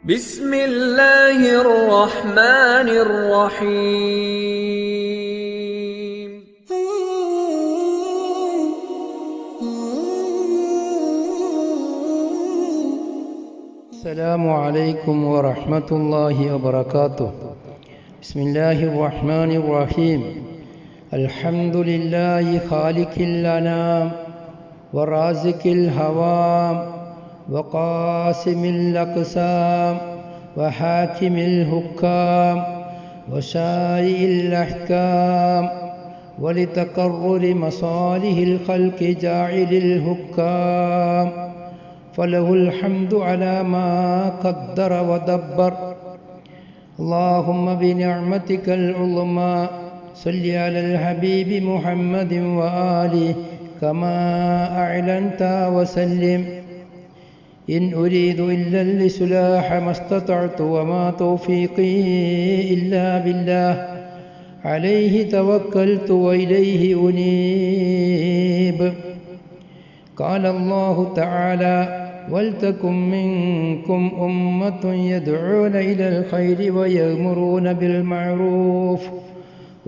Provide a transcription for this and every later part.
بسم الله الرحمن الرحيم السلام عليكم ورحمة الله وبركاته. بسم الله الرحمن الرحيم. الحمد لله خالق الأنام ورازق الهوام وقاسم الأقسام وحاكم الحكام وشارع الأحكام ولتقرر مصالح الخلق جاعل الحكام، فله الحمد على ما قدر ودبر. اللهم بنعمتك العظمى صل على الحبيب محمد وآله كما أعلنت وسلم. إن أريد إلا الإصلاح ما استطعت وما توفيقي إلا بالله، عليه توكلت وإليه أنيب. قال الله تعالى: ولتكن منكم أمة يدعون إلى الخير ويأمرون بالمعروف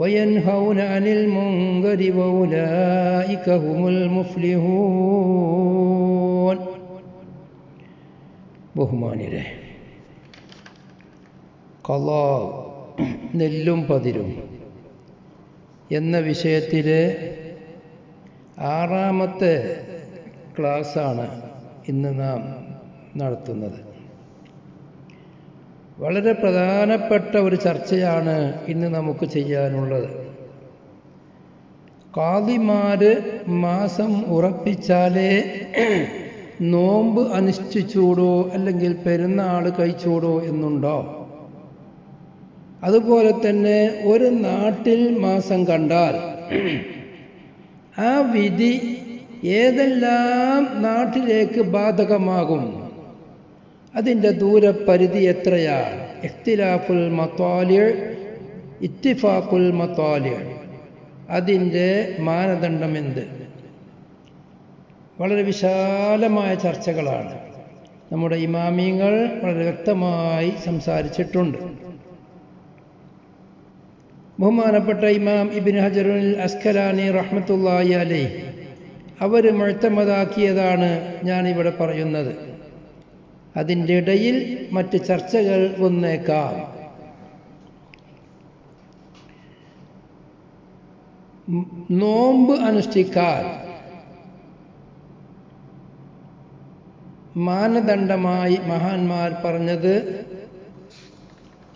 وينهون عن المنكر وأولئك هم المفلحون. ബഹുമാനിരെ, ഖളാ നെല്ലും പതിരും എന്ന വിഷയത്തിലെ 6ാമത്തെ ക്ലാസ്സാണ് ഇന്ന് നാം നടത്തുന്നത്. വളരെ പ്രധാനപ്പെട്ട ഒരു ചർച്ചയാണ് ഇന്ന് നമുക്ക് ചെയ്യാനുള്ളത്. ഖാദിമാര് മാസം ഉറപ്പിച്ചാലേ നോമ്പ് അനുഷ്ഠിച്ചൂടോ അല്ലെങ്കിൽ പെരുന്നാൾ കഴിച്ചൂടോ എന്നുണ്ടോ? അതുപോലെ തന്നെ ഒരു നാട്ടിൽ മാസം കണ്ടാൽ ആ വിധി ഏതെല്ലാം നാട്ടിലേക്ക് ബാധകമാകും? അതിൻ്റെ ദൂരപരിധി എത്രയാണ്? ഇഖ്തിലാഫുൽ മത്താലിഅ്, ഇത്തിഫാഖുൽ മത്താലിഅ്, അതിൻ്റെ മാനദണ്ഡം എന്ത്? വളരെ വിശാലമായ ചർച്ചകളാണ് നമ്മുടെ ഇമാമിങ്ങൾ വളരെ വ്യക്തമായി സംസാരിച്ചിട്ടുണ്ട്. ബഹുമാനപ്പെട്ട ഇമാം ഇബ്നു ഹജറുൽ അസ്ഖലാനി റഹ്മത്തുള്ളാഹി അലൈഹി അവർ മുഅ്തമദാക്കിയതാണ് ഞാനിവിടെ പറയുന്നത്. അതിൻ്റെ ഇടയിൽ മറ്റ് ചർച്ചകൾ വന്നേക്കാം. നോമ്പ് അനുഷ്ഠിക്കാൻ മാനദണ്ഡമായി മഹാന്മാർ പറഞ്ഞത്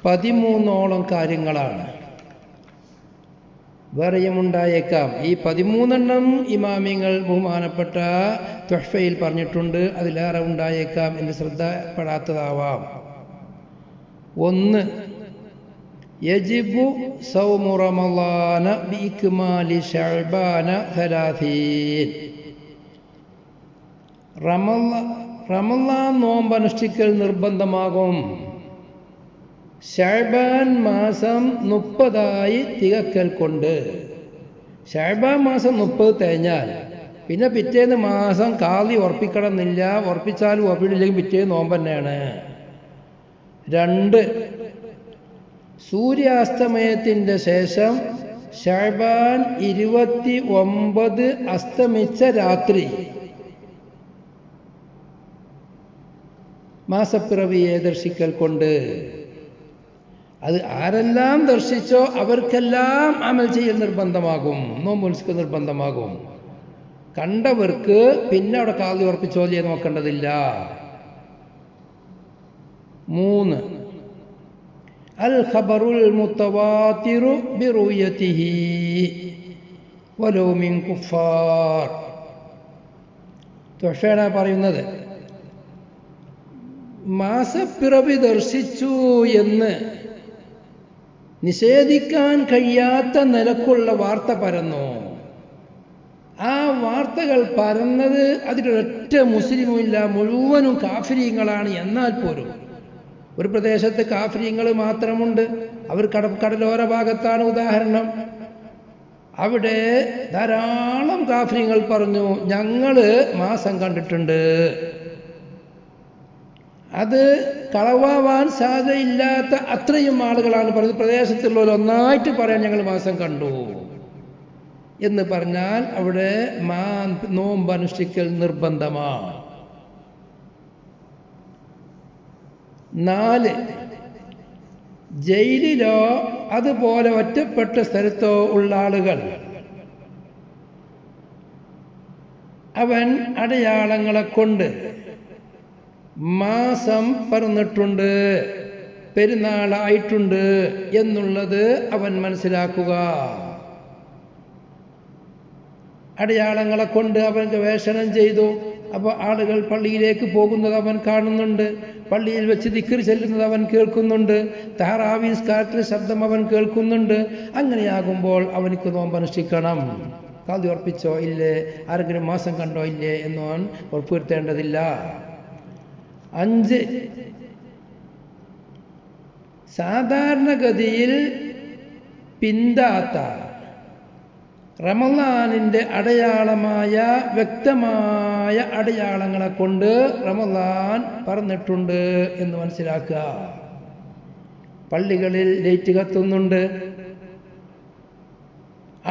13ഓളം കാര്യങ്ങളാണ്. വേറെയും ഉണ്ടായേക്കാം. ഈ 13 ഇമാമിങ്ങൾ ബഹുമാനപ്പെട്ട തുഹ്ഫയിൽ പറഞ്ഞിട്ടുണ്ട്. അതിലേറെ ഉണ്ടായേക്കാം എന്ന് ശ്രദ്ധപ്പെടാത്തതാവാം. 1. യജിബു സൗമു റമളാന ബിഇക്മാലി ശഅബാന 30. റമളാൻ നോമ്പ് അനുഷ്ഠിക്കൽ നിർബന്ധമാകും. ശഅബാൻ മാസം 30 തികക്കൽ കൊണ്ട്. ശഅബാൻ മാസം 30 തികഞ്ഞാൽ പിന്നെ പിറ്റേന്ന് മാസം ഖാദി ഉറപ്പിക്കണമെന്നില്ല. ഉറപ്പിച്ചാലും ഉറപ്പിച്ചില്ലെങ്കിൽ പിറ്റേന്ന് നോമ്പ് തന്നെയാണ്. 2. സൂര്യാസ്തമയത്തിൻ്റെ ശേഷം ശഅബാൻ 29 അസ്തമിച്ച രാത്രി മാസപ്പിറവിയെ ദർശിക്കൽ കൊണ്ട്. അത് ആരെല്ലാം ദർശിച്ചോ അവർക്കെല്ലാം അമൽ ചെയ്യൽ നിർബന്ധമാകും, നോമ്പ് അനുഷ്ഠിക്കൽ നിർബന്ധമാകും. കണ്ടവർക്ക് പിന്നെ അവിടെ ഖാദി ഉറപ്പിച്ചോലിയെ നോക്കേണ്ടതില്ല. 3. അൽ ഖബറുൽ മുതവാതിറു ബിറുയതിഹി വലൗ മിൻ കുഫാർ. തുഹഫയാണ് പറയുന്നത്, മാസപ്പിറവി ദർശിച്ചു എന്ന് നിഷേധിക്കാൻ കഴിയാത്ത നിലക്കുള്ള വാർത്ത പരന്നു. ആ വാർത്തകൾ പരന്നത് അതിലൊരൊറ്റ മുസ്ലിമുമില്ല, മുഴുവനും കാഫിരീങ്ങളാണ്. എന്നാൽ പോലും ഒരു പ്രദേശത്ത് കാഫിരീങ്ങൾ മാത്രമുണ്ട്. അവർ കടലോര ഭാഗത്താണ് ഉദാഹരണം. അവിടെ ധാരാളം കാഫിരീങ്ങൾ പറഞ്ഞു, ഞങ്ങൾ മാസം കണ്ടിട്ടുണ്ട്. അത് കളവാൻ സാധ്യതയില്ലാത്ത അത്രയും ആളുകളാണ് പറഞ്ഞത്. പ്രദേശത്തുള്ളവർ ഒന്നായിട്ട് പറയാൻ ഞങ്ങൾ മാസം കണ്ടു എന്ന് പറഞ്ഞാൽ അവിടെ നോമ്പ് അനുഷ്ഠിക്കൽ നിർബന്ധമാണ്. 4, ജയിലിലോ അതുപോലെ ഒറ്റപ്പെട്ട സ്ഥലത്തോ ഉള്ള ആളുകൾ അവൻ അടയാളങ്ങളെ കൊണ്ട് മാസം പറഞ്ഞിട്ടുണ്ട്, പെരുന്നാളായിട്ടുണ്ട് എന്നുള്ളത് അവൻ മനസ്സിലാക്കുക. അടയാളങ്ങളെ കൊണ്ട് അവൻ ഗവേഷണം ചെയ്തു. അപ്പോൾ ആളുകൾ പള്ളിയിലേക്ക് പോകുന്നത് അവൻ കാണുന്നുണ്ട്, പള്ളിയിൽ വെച്ച് ദിക്ർ ചെല്ലുന്നത് അവൻ കേൾക്കുന്നുണ്ട്, തഹറാവി നിസ്കാരത്തിലെ ശബ്ദം അവൻ കേൾക്കുന്നുണ്ട്. അങ്ങനെയാകുമ്പോൾ അവനിക്ക് നോമ്പ് അനുഷ്ഠിക്കണം. കാതി ഉറപ്പിച്ചോ ഇല്ലേ, ആരെങ്കിലും മാസം കണ്ടോ ഇല്ലേ എന്നവൻ ഉറപ്പുവരുത്തേണ്ടതില്ല. 5, സാധാരണഗതിയിൽ പിന്താത്ത റമളാനിൻ്റെ അടയാളമായ വ്യക്തമായ അടയാളങ്ങളെ കൊണ്ട് റമളാൻ പറഞ്ഞിട്ടുണ്ട് എന്ന് മനസ്സിലാക്കുക. പള്ളികളിൽ ലൈറ്റ് കത്തുന്നുണ്ട്,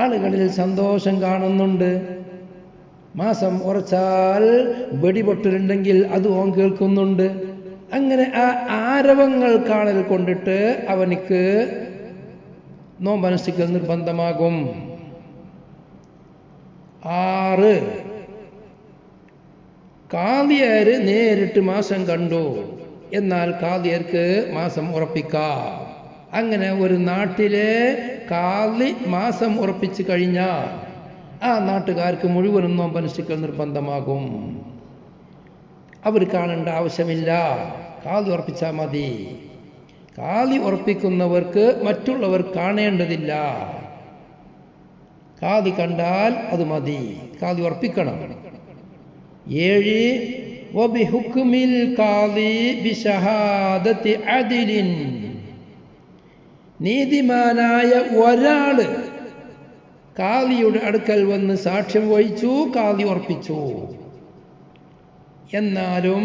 ആളുകളിൽ സന്തോഷം കാണുന്നുണ്ട്, മാസം ഉറച്ചാൽ വെടിപൊട്ടലുണ്ടെങ്കിൽ അത് ഓൻ കേൾക്കുന്നുണ്ട്. അങ്ങനെ ആ ആരവങ്ങൾ കാണൽ കൊണ്ടിട്ട് അവനിക്ക് നോമ്പനുഷ്ഠിക്കൽ നിർബന്ധമാകും. 6, കാദിയർ നേരിട്ട് മാസം കണ്ടു, എന്നാൽ കാദിയർക്ക് മാസം ഉറപ്പിക്കാം. അങ്ങനെ ഒരു നാട്ടിലെ കാദി മാസം ഉറപ്പിച്ചു കഴിഞ്ഞാൽ ആ നാട്ടുകാർക്ക് മുഴുവനും നോമ്പനുഷ്ഠിക്കൽ നിർബന്ധമാകും. അവർ കാണേണ്ട ആവശ്യമില്ല, കാദി ഉറപ്പിച്ചാൽ മതി. കാദി ഉറപ്പിക്കുന്നവർക്ക് മറ്റുള്ളവർ കാണേണ്ടതില്ല. കാദി കണ്ടാൽ അത് മതി, കാദി ഉറപ്പിക്കണം. 7, വബിഹുക്മിൽ കാദി ബിശഹാദത്തി അദിലിൻ, നീതിമാനായ ഒരാള് കാദിയുടെ അടുക്കൽ വന്ന് സാക്ഷ്യം വഹിച്ചു, കാദി ഉറപ്പിച്ചു, എന്നാലും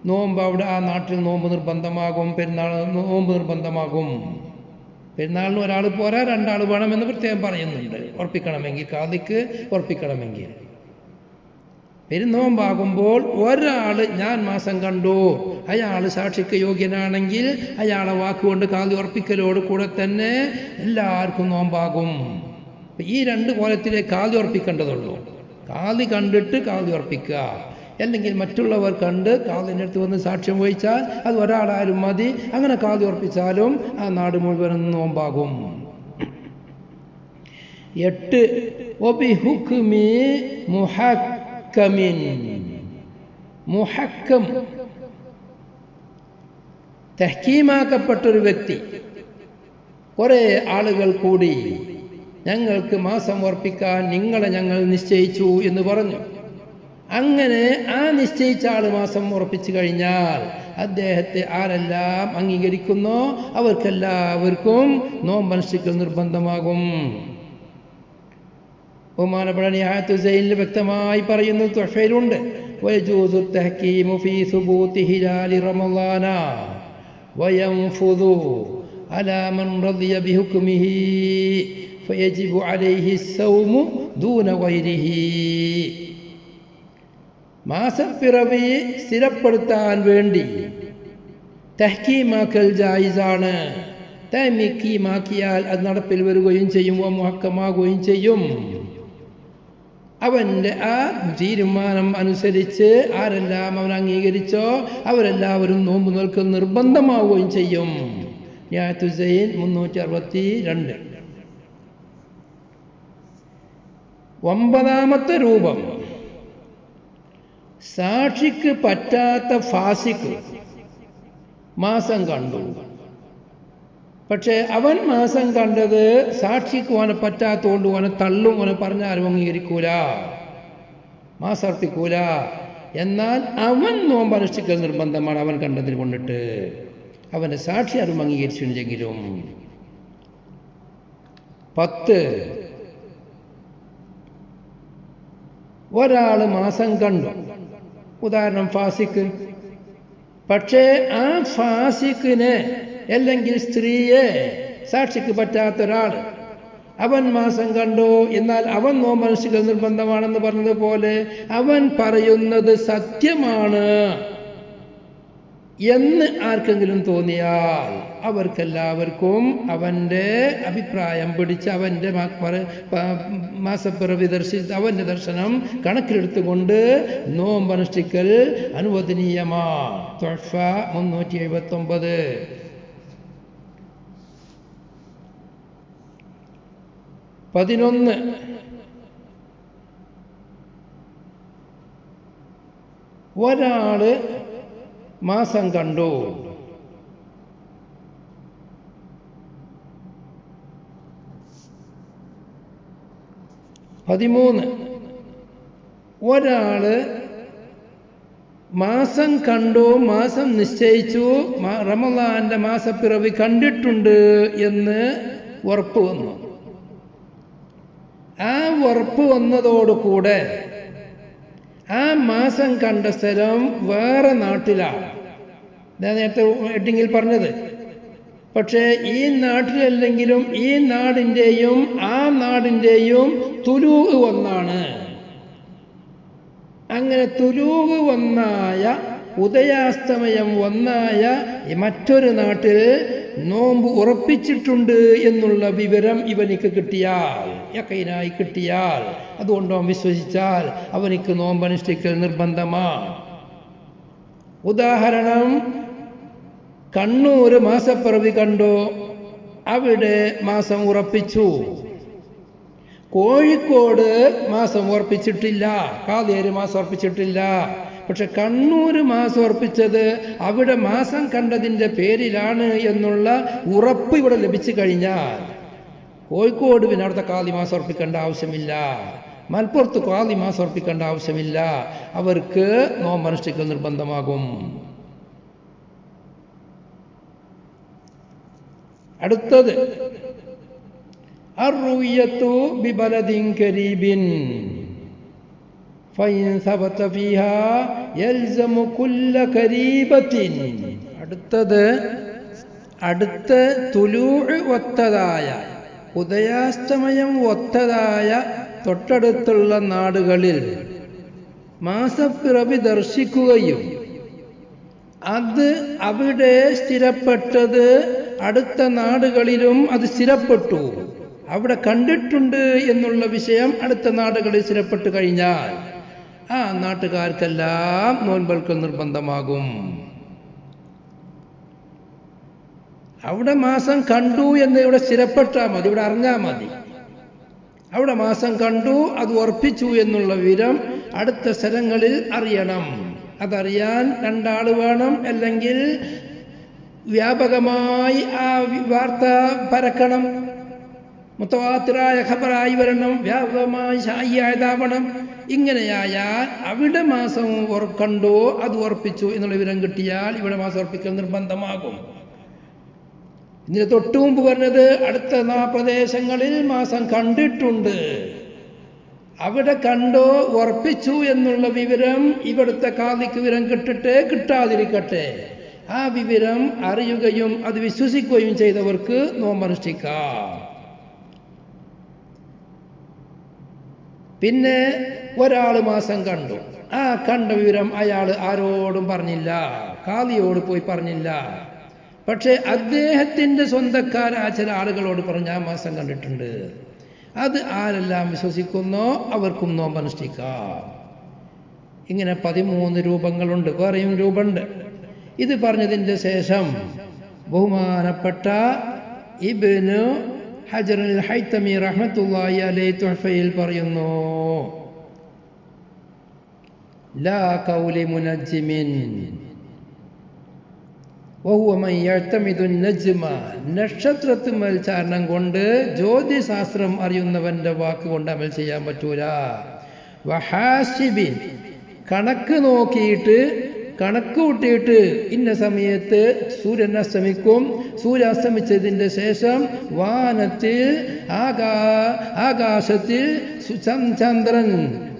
നോമ്പ് അവിടെ ആ നാട്ടിൽ നോമ്പ് നിർബന്ധമാകും, പെരുന്നാൾ നോമ്പ് നിർബന്ധമാകും. പെരുന്നാളിന് ഒരാൾ പോരാ, 2 ആൾ വേണമെന്ന് പ്രത്യേകം പറയുന്നുണ്ട് ഉറപ്പിക്കണമെങ്കിൽ, കാദിക്ക് ഉറപ്പിക്കണമെങ്കിൽ. പെരുന്നോമ്പാകുമ്പോൾ ഒരാൾ ഞാൻ മാസം കണ്ടു, അയാൾ സാക്ഷിക്ക് യോഗ്യനാണെങ്കിൽ അയാളെ വാക്കുകൊണ്ട് കാദി ഉറപ്പിക്കലോട് കൂടെ തന്നെ എല്ലാവർക്കും നോമ്പാകും. ഈ 2 കോലത്തിലെ കാദി ഉറപ്പിക്കേണ്ടതുള്ളൂ. കാദി കണ്ടിട്ട് കാദി ഉറപ്പിക്കുക, അല്ലെങ്കിൽ മറ്റുള്ളവർ കണ്ട് കാദിൻ്റെ അടുത്ത് വന്ന് സാക്ഷ്യം വഹിച്ചാൽ അത് ഒരാളായാലും മതി. അങ്ങനെ കാദി ഉറപ്പിച്ചാലും ആ നാട് മുഴുവനും നോമ്പാകും. 8, വബിഹുക്മി മുഹക്കമിൻ, മുഹക്കം തഹ്കീമാക്കപ്പെട്ടൊരു വ്യക്തി കുറേ ആളുകൾ കൂടി ഞങ്ങൾക്ക് മാസം ഉറപ്പിക്കാൻ നിങ്ങളെ ഞങ്ങൾ നിശ്ചയിച്ചു എന്ന് പറഞ്ഞു. അങ്ങനെ ആ നിശ്ചയിച്ച ആൾ മാസം ഉറപ്പിച്ചു കഴിഞ്ഞാൽ അദ്ദേഹത്തെ ആരെല്ലാം അംഗീകരിക്കുന്നോ അവർക്കെല്ലാവർക്കും നോമ്പനുഷ്ഠിക്കൽ നിർബന്ധമാകും. ബഹുമാനപ്പെട്ട നിഹായത്തു സൈനിൽ വ്യക്തമായി പറയുന്നു, തുഹഫയിലുണ്ട്, വയജൂസു തഹ്കീമു ഫീ സുബൂതി ഹിലാലി റമളാന വയൻഫുദു അലാ മൻ റളിയ ബിഹുക്മിഹി ഫയജിബു അലൈഹി സൗമു ദൂന ഗൈരിഹി. മാസപ്പിറവി സ്ഥിരപ്പെടുത്താൻ വേണ്ടി തഹ്കീമാക്കൽ ജായിസാണ്. തഹ്കീമാക്കിയാൽ അത് നടപ്പിൽ വരികയും ചെയ്യും, മുഹക്കമാകുകയും ചെയ്യും. അവൻ്റെ ആ തീരുമാനം അനുസരിച്ച് ആരെല്ലാം അവൻ അംഗീകരിച്ചോ അവരെല്ലാവരും നോമ്പ് നോൽക്കൽ നിർബന്ധമാവുകയും ചെയ്യും. നിഹായത്തു സൈൻ 362. 9ാമത്തെ രൂപം, സാക്ഷിക്ക് പറ്റാത്ത ഫാസിക്ക് മാസം കണ്ടു, പക്ഷേ അവൻ മാസം കണ്ടത് സാക്ഷിക്ക് ഓനെ പറ്റാത്തതുകൊണ്ട് ഓനെ തള്ളും, ഓനെ പറഞ്ഞാലും അംഗീകരിക്കൂല, മാസർപ്പിക്കൂല. എന്നാൽ അവൻ നോമ്പ് അനുഷ്ഠിക്കൽ നിർബന്ധമാണ് അവൻ കണ്ടതിന് കൊണ്ടിട്ട്, അവൻ്റെ സാക്ഷി ആരും അംഗീകരിച്ചില്ലെങ്കിലും. 10, ഒരാൾ മാസം കണ്ടു, ഉദാഹരണം ഫാസിക്ക്, പക്ഷേ ആ ഫാസിക്കിനെ അല്ലെങ്കിൽ സ്ത്രീയെ സാക്ഷിക്ക് പറ്റാത്ത ഒരാൾ അവൻ മാസം കണ്ടു, എന്നാൽ അവൻ നോമ്പനുഷ്ഠിക്കൽ നിർബന്ധമാണെന്ന് പറഞ്ഞതുപോലെ അവൻ പറയുന്നത് സത്യമാണ് എന്ന് ആർക്കെങ്കിലും തോന്നിയാൽ അവർക്കെല്ലാവർക്കും അവൻ്റെ അഭിപ്രായം പിടിച്ച് അവൻ്റെ മാസപ്പിറവി അവൻ്റെ ദർശനം കണക്കിലെടുത്തുകൊണ്ട് നോമ്പനുഷ്ഠിക്കൽ അനുവദനീയമാണ്. തുഹ്ഫ 379. ഒരാള് മാസം കണ്ടു, ഒരാള് മാസം കണ്ടു, മാസം നിശ്ചയിച്ചു, റമളാന്റെ മാസപ്പിറവി കണ്ടിട്ടുണ്ട് എന്ന് ഉറപ്പ് വന്നു. ആ ഉറപ്പ് വന്നതോടുകൂടെ ആ മാസം കണ്ട സ്ഥലം വേറെ നാട്ടിലാണ്, ഞാൻ നേരത്തെ ഹെഡിങ്ങിൽ പറഞ്ഞത്. പക്ഷേ ഈ നാട്ടിലല്ലെങ്കിലും ഈ നാടിൻ്റെയും ആ നാടിൻ്റെയും തുലൂഹ് ഒന്നാണ്. അങ്ങനെ തുലൂഹ് ഒന്നായ, ഉദയാസ്തമയം ഒന്നായ മറ്റൊരു നാട്ടിൽ നോമ്പ് ഉറപ്പിച്ചിട്ടുണ്ട് എന്നുള്ള വിവരം ഇവനിക്ക് കിട്ടിയാൽ, യഖീനായി കിട്ടിയാൽ, അതുകൊണ്ട് അവൻ വിശ്വസിച്ചാൽ അവനിക്ക് നോമ്പനുഷ്ഠിക്കൽ നിർബന്ധമാണ്. ഉദാഹരണം, കണ്ണൂർ മാസപ്പിറവി കണ്ടു, അവിടെ മാസം ഉറപ്പിച്ചു. കോഴിക്കോട് മാസം ഉറപ്പിച്ചിട്ടില്ല, കാതേര് മാസം ഉറപ്പിച്ചിട്ടില്ല. പക്ഷെ കണ്ണൂർ മാസം ഉറപ്പിച്ചത് അവിടെ മാസം കണ്ടതിൻ്റെ പേരിലാണ് എന്നുള്ള ഉറപ്പ് ഇവിടെ ലഭിച്ചു കഴിഞ്ഞാൽ കോഴിക്കോട് പിന്നെ അവിടുത്തെ കാലി മാസം ഉറപ്പിക്കേണ്ട ആവശ്യമില്ല, മലപ്പുറത്ത് കാലി മാസം ഉറപ്പിക്കേണ്ട ആവശ്യമില്ല. അവർക്ക് നോമ്പനുഷ്ഠിക്കൽ നിർബന്ധമാകും. അടുത്തത് അർറുയത്തു ബിബലദിൻ കരീബിൻ ഫഇൻ സബത ഫീഹാ യൽസമു കുല്ല കരീബത്തിൻ. അടുത്ത തുലൂഅ് ഒത്തതായ, ഉദയാസ്തമയം ഒത്തതായ തൊട്ടടുത്തുള്ള നാടുകളിൽ മാസപ്പിറവി ദർശിക്കുകയും അത് അവിടെ സ്ഥിരപ്പെട്ടത് അടുത്ത നാടുകളിലും അത് സ്ഥിരപ്പെട്ടു, അവിടെ കണ്ടിട്ടുണ്ട് എന്നുള്ള വിഷയം അടുത്ത നാടുകളിൽ സ്ഥിരപ്പെട്ടു കഴിഞ്ഞാൽ ആ നാട്ടുകാർക്കെല്ലാം നോൻപൽക്കൽ നിർബന്ധമാകും. അവിടെ മാസം കണ്ടു എന്ന് ഇവിടെ സ്ഥിരപ്പെട്ടാൽ മതി, ഇവിടെ അറിഞ്ഞാൽ മതി. അവിടെ മാസം കണ്ടു, അത് ഉറപ്പിച്ചു എന്നുള്ള വിവരം അടുത്ത സ്ഥലങ്ങളിൽ അറിയണം. അതറിയാൻ രണ്ടാള് വേണം, അല്ലെങ്കിൽ വ്യാപകമായി ആ വാർത്ത പരക്കണം, മുത്തവാത്തിറായ ഖബറായി വരണം, വ്യാപകമായി ശായിയായതാവണം. ഇങ്ങനെയായാൽ അവിടെ മാസം കണ്ടു, അത് ഉറപ്പിച്ചു എന്നുള്ള വിവരം കിട്ടിയാൽ ഇവിടെ മാസം ഉറപ്പിക്കൽ നിർബന്ധമാകും. ഇതിന് തൊട്ടു മുമ്പ് പറഞ്ഞത് അടുത്ത പ്രദേശങ്ങളിൽ മാസം കണ്ടിട്ടുണ്ട്, അവിടെ കണ്ടോ ഉറപ്പിച്ചു എന്നുള്ള വിവരം ഇവിടുത്തെ കാദിക്ക് വിവരം കിട്ടാതിരിക്കട്ടെ, ആ വിവരം അറിയുകയും അത് വിശ്വസിക്കുകയും ചെയ്തവർക്ക് നോമ്പനുഷ്ഠിക്കാം. പിന്നെ ഒരാൾ മാസം കണ്ടു, ആ കണ്ട വിവരം അയാൾ ആരോടും പറഞ്ഞില്ല, കാദിയോട് പോയി പറഞ്ഞില്ല. പക്ഷെ അദ്ദേഹത്തിൻ്റെ സ്വന്തക്കാരായ ചില ആളുകളോട് പറഞ്ഞ ആ മാസം കണ്ടിട്ടുണ്ട്. അത് ആരെല്ലാം വിശ്വസിക്കുന്നോ അവർക്കും നോമ്പനുഷ്ഠിക്കാം. ഇങ്ങനെ 13 രൂപങ്ങളുണ്ട്, വേറെയും രൂപമുണ്ട്. ഇത് പറഞ്ഞതിൻ്റെ ശേഷം ബഹുമാനപ്പെട്ട ഇബ്നു ഹജർ അൽ ഹൈതമി റഹ്മത്തുള്ളാഹി അലൈഹി തുഹ്ഫയിൽ പറയുന്നു, ലാ ഖൗലി മുനജ്ജിമിൻ വഹുവ മൻ യഅ്തമിദു നജ്മ, നക്ഷത്രത്തുമേൽ ചാരണം കൊണ്ട് ജ്യോതിശാസ്ത്രം അറിയുന്നവന്റെ വാക്ക് കൊണ്ട് അമൽ ചെയ്യാൻ പറ്റൂല. വഹാസിബിൻ, കണക്ക് നോക്കിയിട്ട് കണക്ക് കൂട്ടിയിട്ട് ഇന്ന സമയത്ത് സൂര്യൻ അസ്തമിക്കും, സൂര്യാസ്തമിച്ചതിൻ്റെ ശേഷം വാനത്തിൽ ആകാശത്തിൽ ചന്ദ്രൻ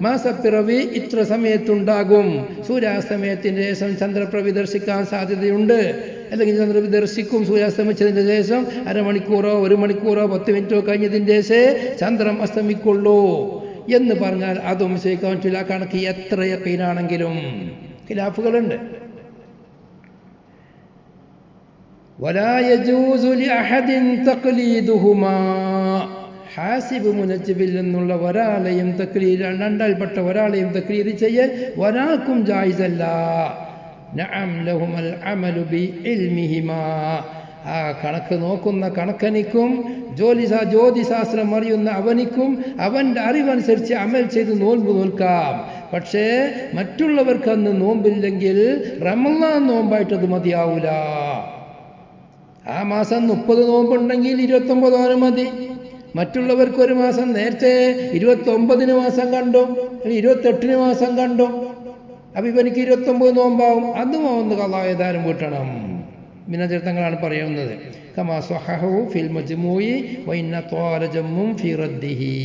മാസപ്പിറവി ഇത്ര സമയത്തുണ്ടാകും, സൂര്യാസ്തമയത്തിൻ്റെ ശേഷം ചന്ദ്രപ്രഭി ദർശിക്കാൻ സാധ്യതയുണ്ട്, അല്ലെങ്കിൽ ചന്ദ്രപ്രഭി ദർശിക്കും സൂര്യാസ്തമിച്ചതിൻ്റെ ശേഷം അരമണിക്കൂറോ 1 മണിക്കൂറോ 10 മിനിറ്റോ കഴിഞ്ഞതിൻ്റെ ചന്ദ്രൻ അസ്തമിക്കുള്ളൂ എന്ന് പറഞ്ഞാൽ അതും ശരിക്കാൻ പറ്റില്ല. കണക്ക് എത്ര യഖീനാണെങ്കിലും ഖിലാഫുകളുണ്ട്. വലാ യജൂസു ലിഅഹദിൻ തഖ്ലീദുഹുമാ, ഹാസിബ് മുനജ്ജിബിൽ നിന്നുള്ള ഒരാളെയും തഖ്ലീദ്, രണ്ടാൽപ്പെട്ട ഒരാളെയും തഖ്ലീദ് ചെയ്യൽ ഒരാൾക്കും ജായിസല്ല. നഅം ലഹുമൽ അമലു ബി ഇൽമിഹിമാ, ആ കണക്ക് നോക്കുന്ന കണക്കനിക്കും ജ്യോതിശാസ്ത്രം അറിയുന്ന അവനിക്കും അവൻ്റെ അറിവനുസരിച്ച് അമൽ ചെയ്ത് നോമ്പ് നോൽക്കാം. പക്ഷേ മറ്റുള്ളവർക്ക് അന്ന് നോമ്പില്ലെങ്കിൽ റമളാൻ നോമ്പായിട്ടത് മതിയാവൂല. ആ മാസം 30 നോമ്പുണ്ടെങ്കിൽ 29 മതി. മറ്റുള്ളവർക്ക് ഒരു മാസം നേരത്തെ 29 മാസം കണ്ടോ, 28 മാസം കണ്ടോ, അപ്പൊ ഇവനിക്ക് 29 നോമ്പാവും. അതും ഒന്ന് ഖളാ വീട്ടണം. മിനചരിത്രങ്ങളാണ് പറയുന്നത്. കമാ സ്വഹഹു ഫിൽ മജ്മൂഇ വഇന്ന ത്വാല ജമ്മും ഫി റദ്ദിഹി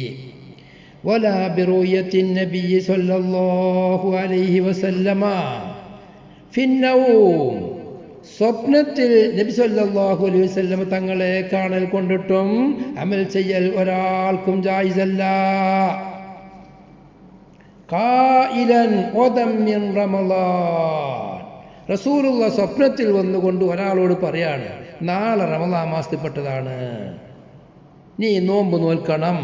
വലാ ബിറുയത്തിൻ നബി സല്ലല്ലാഹു അലൈഹി വസല്ലമ ഫിന്നൗം, സ്വപ്നത്തിൽ നബി സല്ലല്ലാഹു അലൈഹി വസല്ലമ തങ്ങളെ കാണൽ കൊണ്ടിട്ടും അമൽ ചെയ്യൽ ഒരാൾക്കും ജായിസല്ല. ഖായിലൻ വദം മിൻ റമളാൻ, റസൂലുള്ള സ്വപ്നത്തിൽ വന്നുകൊണ്ട് ഒരാളോട് പറയാണ്, നാളെ റമളാൻ മാസത്തിൽപ്പെട്ടതാണ്, നീ നോമ്പ് നോൽക്കണം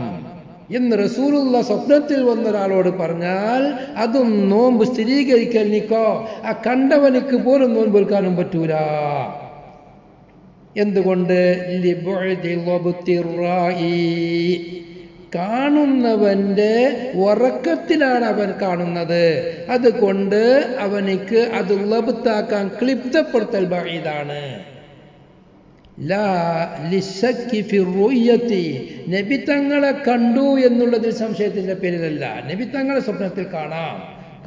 എന്ന് റസൂലുള്ള സ്വപ്നത്തിൽ വന്നൊരാളോട് പറഞ്ഞാൽ അതും നോമ്പ് സ്ഥിരീകരിക്കൽ നിക്കോ ആ കണ്ടവനിക്ക് പോലും നോമ്പ് നോൽക്കാനും പറ്റൂല. എന്തുകൊണ്ട്? കാണുന്നവന്റെ ഉറക്കത്തിലാണ് അവൻ കാണുന്നത്, അതുകൊണ്ട് അവനിക്ക് അത് ലബ്താക്കാൻ ക്ലിപ്തപ്പെടുത്തൽ ബഈദാണ്. നബി തങ്ങളെ കണ്ടു എന്നുള്ളതിൽ സംശയത്തിന്റെ പേരിലല്ല. നബി തങ്ങളെ സ്വപ്നത്തിൽ കാണാം,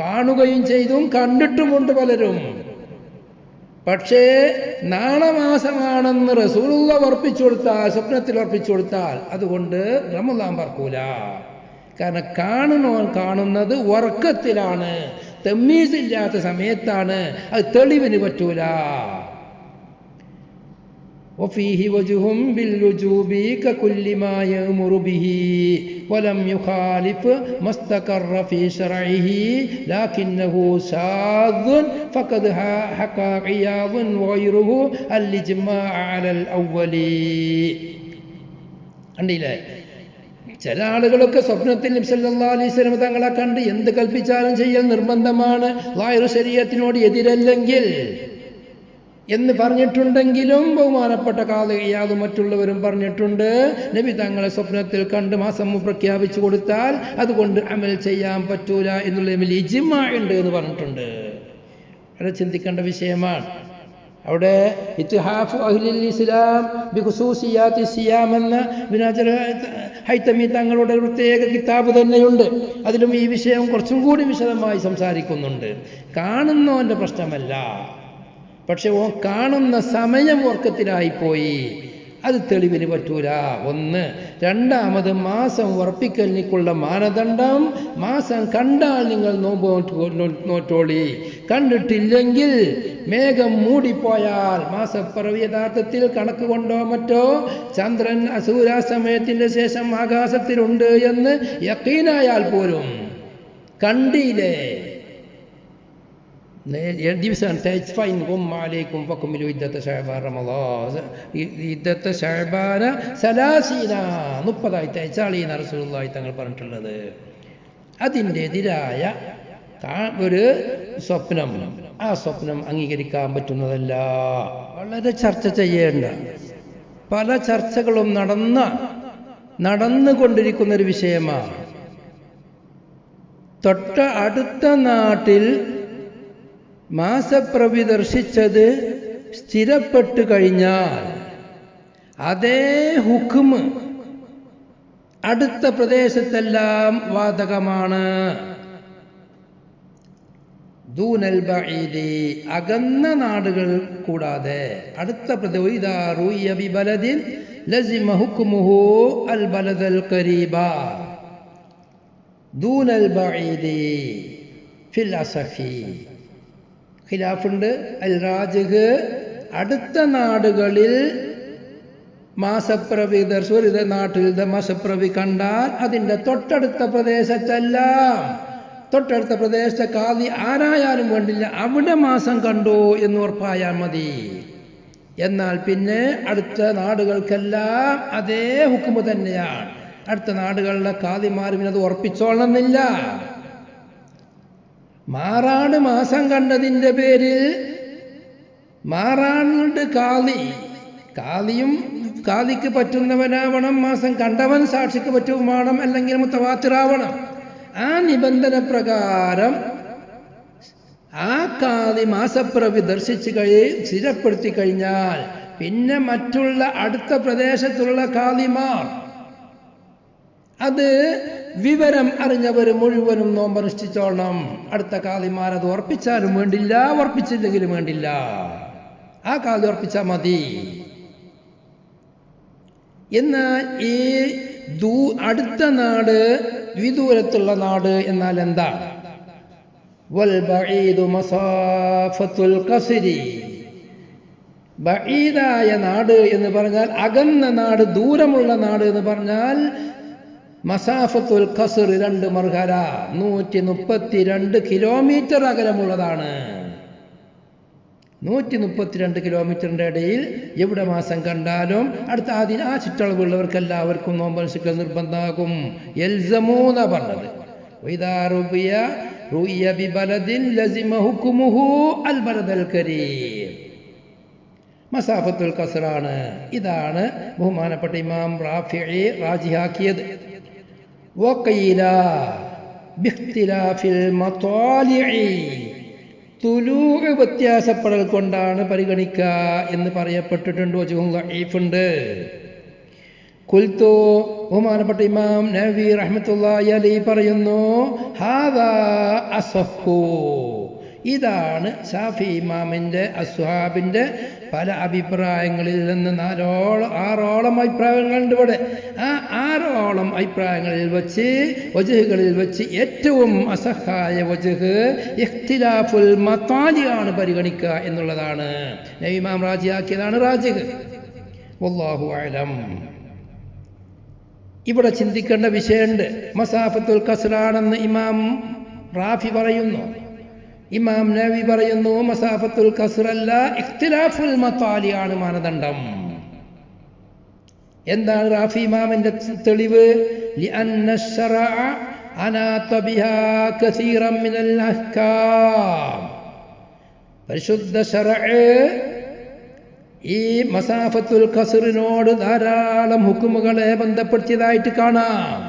കാണുകയും ചെയ്തും കണ്ടിട്ടുമുണ്ട് പലരും. പക്ഷേ നാളെ മാസമാണെന്ന് റസൂലുള്ള ഉറപ്പിച്ചു കൊടുത്താൽ, സ്വപ്നത്തിൽ ഉറപ്പിച്ചു കൊടുത്താൽ അതുകൊണ്ട് റമളാൻ പറക്കൂല. കാരണം കാണുന്നവൻ കാണുന്നത് ഉറക്കത്തിലാണ്, തമ്മീസ് ഇല്ലാത്ത സമയത്താണ്, അത് തെളിവിന് പറ്റൂല. وفيه وجه بالوجوب ككل ما يأمر به ولم يخالف ما استقر في شرعه لكنه شاذ فقد حكى عياض وغيره الإجماع على الأول. കണ്ടില്ലേ, ചില ആളുകളൊക്കെ സ്വപ്നത്തിൽ നബി സല്ലല്ലാഹു അലൈഹി വസല്ലം തങ്ങളെ കണ്ട് എന്ത് കൽപ്പിച്ചാലും ചെയ്യൽ നിർബന്ധമാണ്, ളാഹിർ ശരീഅത്തിനോട് എതിരല്ലെങ്കിൽ എന്ന് പറഞ്ഞിട്ടുണ്ടെങ്കിലും ബഹുമാനപ്പെട്ട ഖാദി ഇയാദും മറ്റുള്ളവരും പറഞ്ഞിട്ടുണ്ട്, നബി തങ്ങളെ സ്വപ്നത്തിൽ കണ്ട് മാസം പ്രഖ്യാപിച്ചു കൊടുത്താൽ അതുകൊണ്ട് അമൽ ചെയ്യാൻ പറ്റൂല എന്നുള്ള ഇജ്മാ ഉണ്ട് എന്ന് പറഞ്ഞിട്ടുണ്ട്. വളരെ ചിന്തിക്കേണ്ട വിഷയമാണ്. അവിടെ ഇത്ഹാഫു അഹ്ലിൽ ഇസ്ലാം ബിഖുസൂസിയാത്തി സിയാം എന്ന ഹൈതമി തങ്ങളുടെ പ്രത്യേക കിതാബ് തന്നെയുണ്ട്. അതിലും ഈ വിഷയം കുറച്ചും കൂടി വിശദമായി സംസാരിക്കുന്നുണ്ട്. കാണുന്നവന്റെ പ്രശ്നമല്ല, പക്ഷെ ഓ കാണുന്ന സമയം ഉറക്കത്തിലായിപ്പോയി, അത് തെളിവിന് പറ്റൂല. ഒന്ന്. രണ്ടാമത് മാസം ഉറപ്പിക്കലിനുള്ള മാനദണ്ഡം, മാസം കണ്ടാൽ നിങ്ങൾ നോമ്പ് നോറ്റോളി, കണ്ടിട്ടില്ലെങ്കിൽ മേഘം മൂടിപ്പോയാൽ മാസപ്പിറവി യഥാർത്ഥത്തിൽ കണക്ക് കൊണ്ടോ മറ്റോ ചന്ദ്രൻ സൂര്യാസ്തമയത്തിന്റെ ശേഷം ആകാശത്തിലുണ്ട് എന്ന് യഖീനായാൽ പോലും കണ്ടില്ലേ, ദിവസം 30 തയ്ച്ചാളീന്ന് റസൂലുള്ളാഹി തങ്ങൾ പറഞ്ഞിട്ടുള്ളത്. അതിൻ്റെതിരായ ഒരു സ്വപ്നം, ആ സ്വപ്നം അംഗീകരിക്കാൻ പറ്റുന്നതല്ല. വളരെ ചർച്ച ചെയ്യേണ്ട, പല ചർച്ചകളും നടന്നുകൊണ്ടിരിക്കുന്നൊരു വിഷയമാണ്. തൊട്ട അടുത്ത നാട്ടിൽ മാസപ്പിറവി ദർശിച്ചത് സ്ഥിരപ്പെട്ടു കഴിഞ്ഞാൽ അതേ ഹുക്മ് അടുത്ത പ്രദേശത്തെല്ലാം ബാധകമാണ്. ദൂനൽ ബഈദി അകന്ന നാടുകൾ കൂടാതെ അടുത്ത ഇദാ റുയ ബി ബലദിൻ ലസിമ ഹുക്മുഹു അൽ ബലദൽ ഖരീബ ദൂനൽ ബഈദി ഫിൽ അസഹി ഖിലാഫുണ്ട്. അൽ റാജിഹ് അടുത്ത നാടുകളിൽ മാസപ്പിറവി ദർശന നാട്ടിലെ മാസപ്പിറവി കണ്ടാൽ അതിൻ്റെ തൊട്ടടുത്ത പ്രദേശത്തെല്ലാം തൊട്ടടുത്ത പ്രദേശത്തെ കാതി ആരായാലും വേണ്ടില്ല അവിടെ മാസം കണ്ടു എന്ന് ഉറപ്പായാൽ മതി. എന്നാൽ പിന്നെ അടുത്ത നാടുകൾക്കെല്ലാം അതേ ഹുക്കുമ് തന്നെയാണ്. അടുത്ത നാടുകളിലെ കാതിമാരും അത് ഉറപ്പിച്ചോളണമെന്നില്ല. മാറാട് മാസം കണ്ടതിൻ്റെ പേരിൽ മാറാണ്ട് കാദിക്ക് പറ്റുന്നവനാവണം, മാസം കണ്ടവൻ സാക്ഷിക്ക് പറ്റുമാവണം, അല്ലെങ്കിൽ മുത്തവാത്തിറാവണം. ആ നിബന്ധന പ്രകാരം ആ കാദി മാസപ്പിറവി സ്ഥിരപ്പെടുത്തി കഴിഞ്ഞാൽ പിന്നെ മറ്റുള്ള അടുത്ത പ്രദേശത്തുള്ള കാദിമാർ അത് വിവരം അറിഞ്ഞവർ മുഴുവനും നോമ്പനുഷ്ഠിച്ചോളണം. അടുത്ത കാദിമാർ അത് ഉറപ്പിച്ചാലും വേണ്ടില്ല, ഉറപ്പിച്ചില്ലെങ്കിലും വേണ്ടില്ല. ആ കാദി ഉറപ്പിച്ചാൽ മതി. എന്നാൽ ഈ അടുത്ത നാട് വിദൂരത്തുള്ള നാട് എന്നാൽ എന്താണ്? വൽ ബഈദു മസാഫത്തുൽ ഖസ്രി ബഈദായ നാട് എന്ന് പറഞ്ഞാൽ അകന്ന നാട്, ദൂരമുള്ള നാട് എന്ന് പറഞ്ഞാൽ മസാഫത്തുൽ ഖസ്ർ 2 മർഹല 132 കിലോമീറ്റർ അകലമുള്ളതാണ്. 132 കിലോമീറ്ററിൻ്റെ ഇടയിൽ എവിടെ മാസം കണ്ടാലും അടുത്ത ആ ചുറ്റളവുള്ളവർക്ക് എല്ലാവർക്കും നോമ്പനുഷ്ഠിക്കൽ നിർബന്ധമാകും. യൽസമൂന പറഞ്ഞത് വഇദാ റുയ ബി ബലദിൻ ലസിമ ഹുക്മുഹു അൽ ബലദൽ കരീം മസാഫത്തുൽ ഖസ്റാണ്. ഇതാണ് ബഹുമാനപ്പെട്ട ഇമാം റാഫിഈ റാജിഹാക്കിയത്. വഖീല ബിഖ്തിലാഫിൽ മതാലിഇ തുലൂഅ് വ്യത്യാസപ്പെടൽ കൊണ്ടാണ് പരിഗണിക്കുക എന്ന് പറയപ്പെട്ടിട്ടുണ്ട്. വജുഹുണ്ട്. കുൽത്തു ബഹുമാനപ്പെട്ട ഇമാം നവവി റഹ്മത്തുള്ളാഹി അലൈഹി പറയുന്നു, ഹാദാ അസഹു, ഇതാണ് ശാഫി ഇമാമിൻ്റെ അസ്ഹാബിൻ്റെ പല അഭിപ്രായങ്ങളിൽ നിന്ന് 6ഓളം അഭിപ്രായങ്ങളുണ്ട് ഇവിടെ. ആ 6ഓളം അഭിപ്രായങ്ങളിൽ വെച്ച് വജുഹുകളിൽ വെച്ച് ഏറ്റവും അസഹായ വജുഹ് ഇഖ്തിലാഫുൽ മതാലിയാണ് പരിഗണിക്കുക എന്നുള്ളതാണ്. ഇമാം റാജിയാക്കിയതാണ് റാജിഹ്. വല്ലാഹു അഅലം. ഇവിടെ ചിന്തിക്കേണ്ട വിഷയമുണ്ട്. മസാഫത്തുൽ ഖസ്റാണെന്ന് ഇമാം റാഫി പറയുന്നു, ഇമാം നവവി പറയുന്നു മസാഫത്തുൽ ഖസ്റല്ല, ഇഖ്തിലാഫുൽ മതാലിയാണ് മാനദണ്ഡം. എന്താണ് റാഫി ഇമാമിന്റെ തെളിവ്? ലിഅന്ന അശ്ശറഅ അനാത ബിഹാ കസീറൻ മിനൽ അഹ്കാം. പരിശുദ്ധ ശറഅ് ഈ മസാഫത്തുൽ ഖസ്റിനോട് ധാരാളം ഹുക്കുമുകളെ ബന്ധപ്പെടുത്തിയതായിട്ട് കാണാം.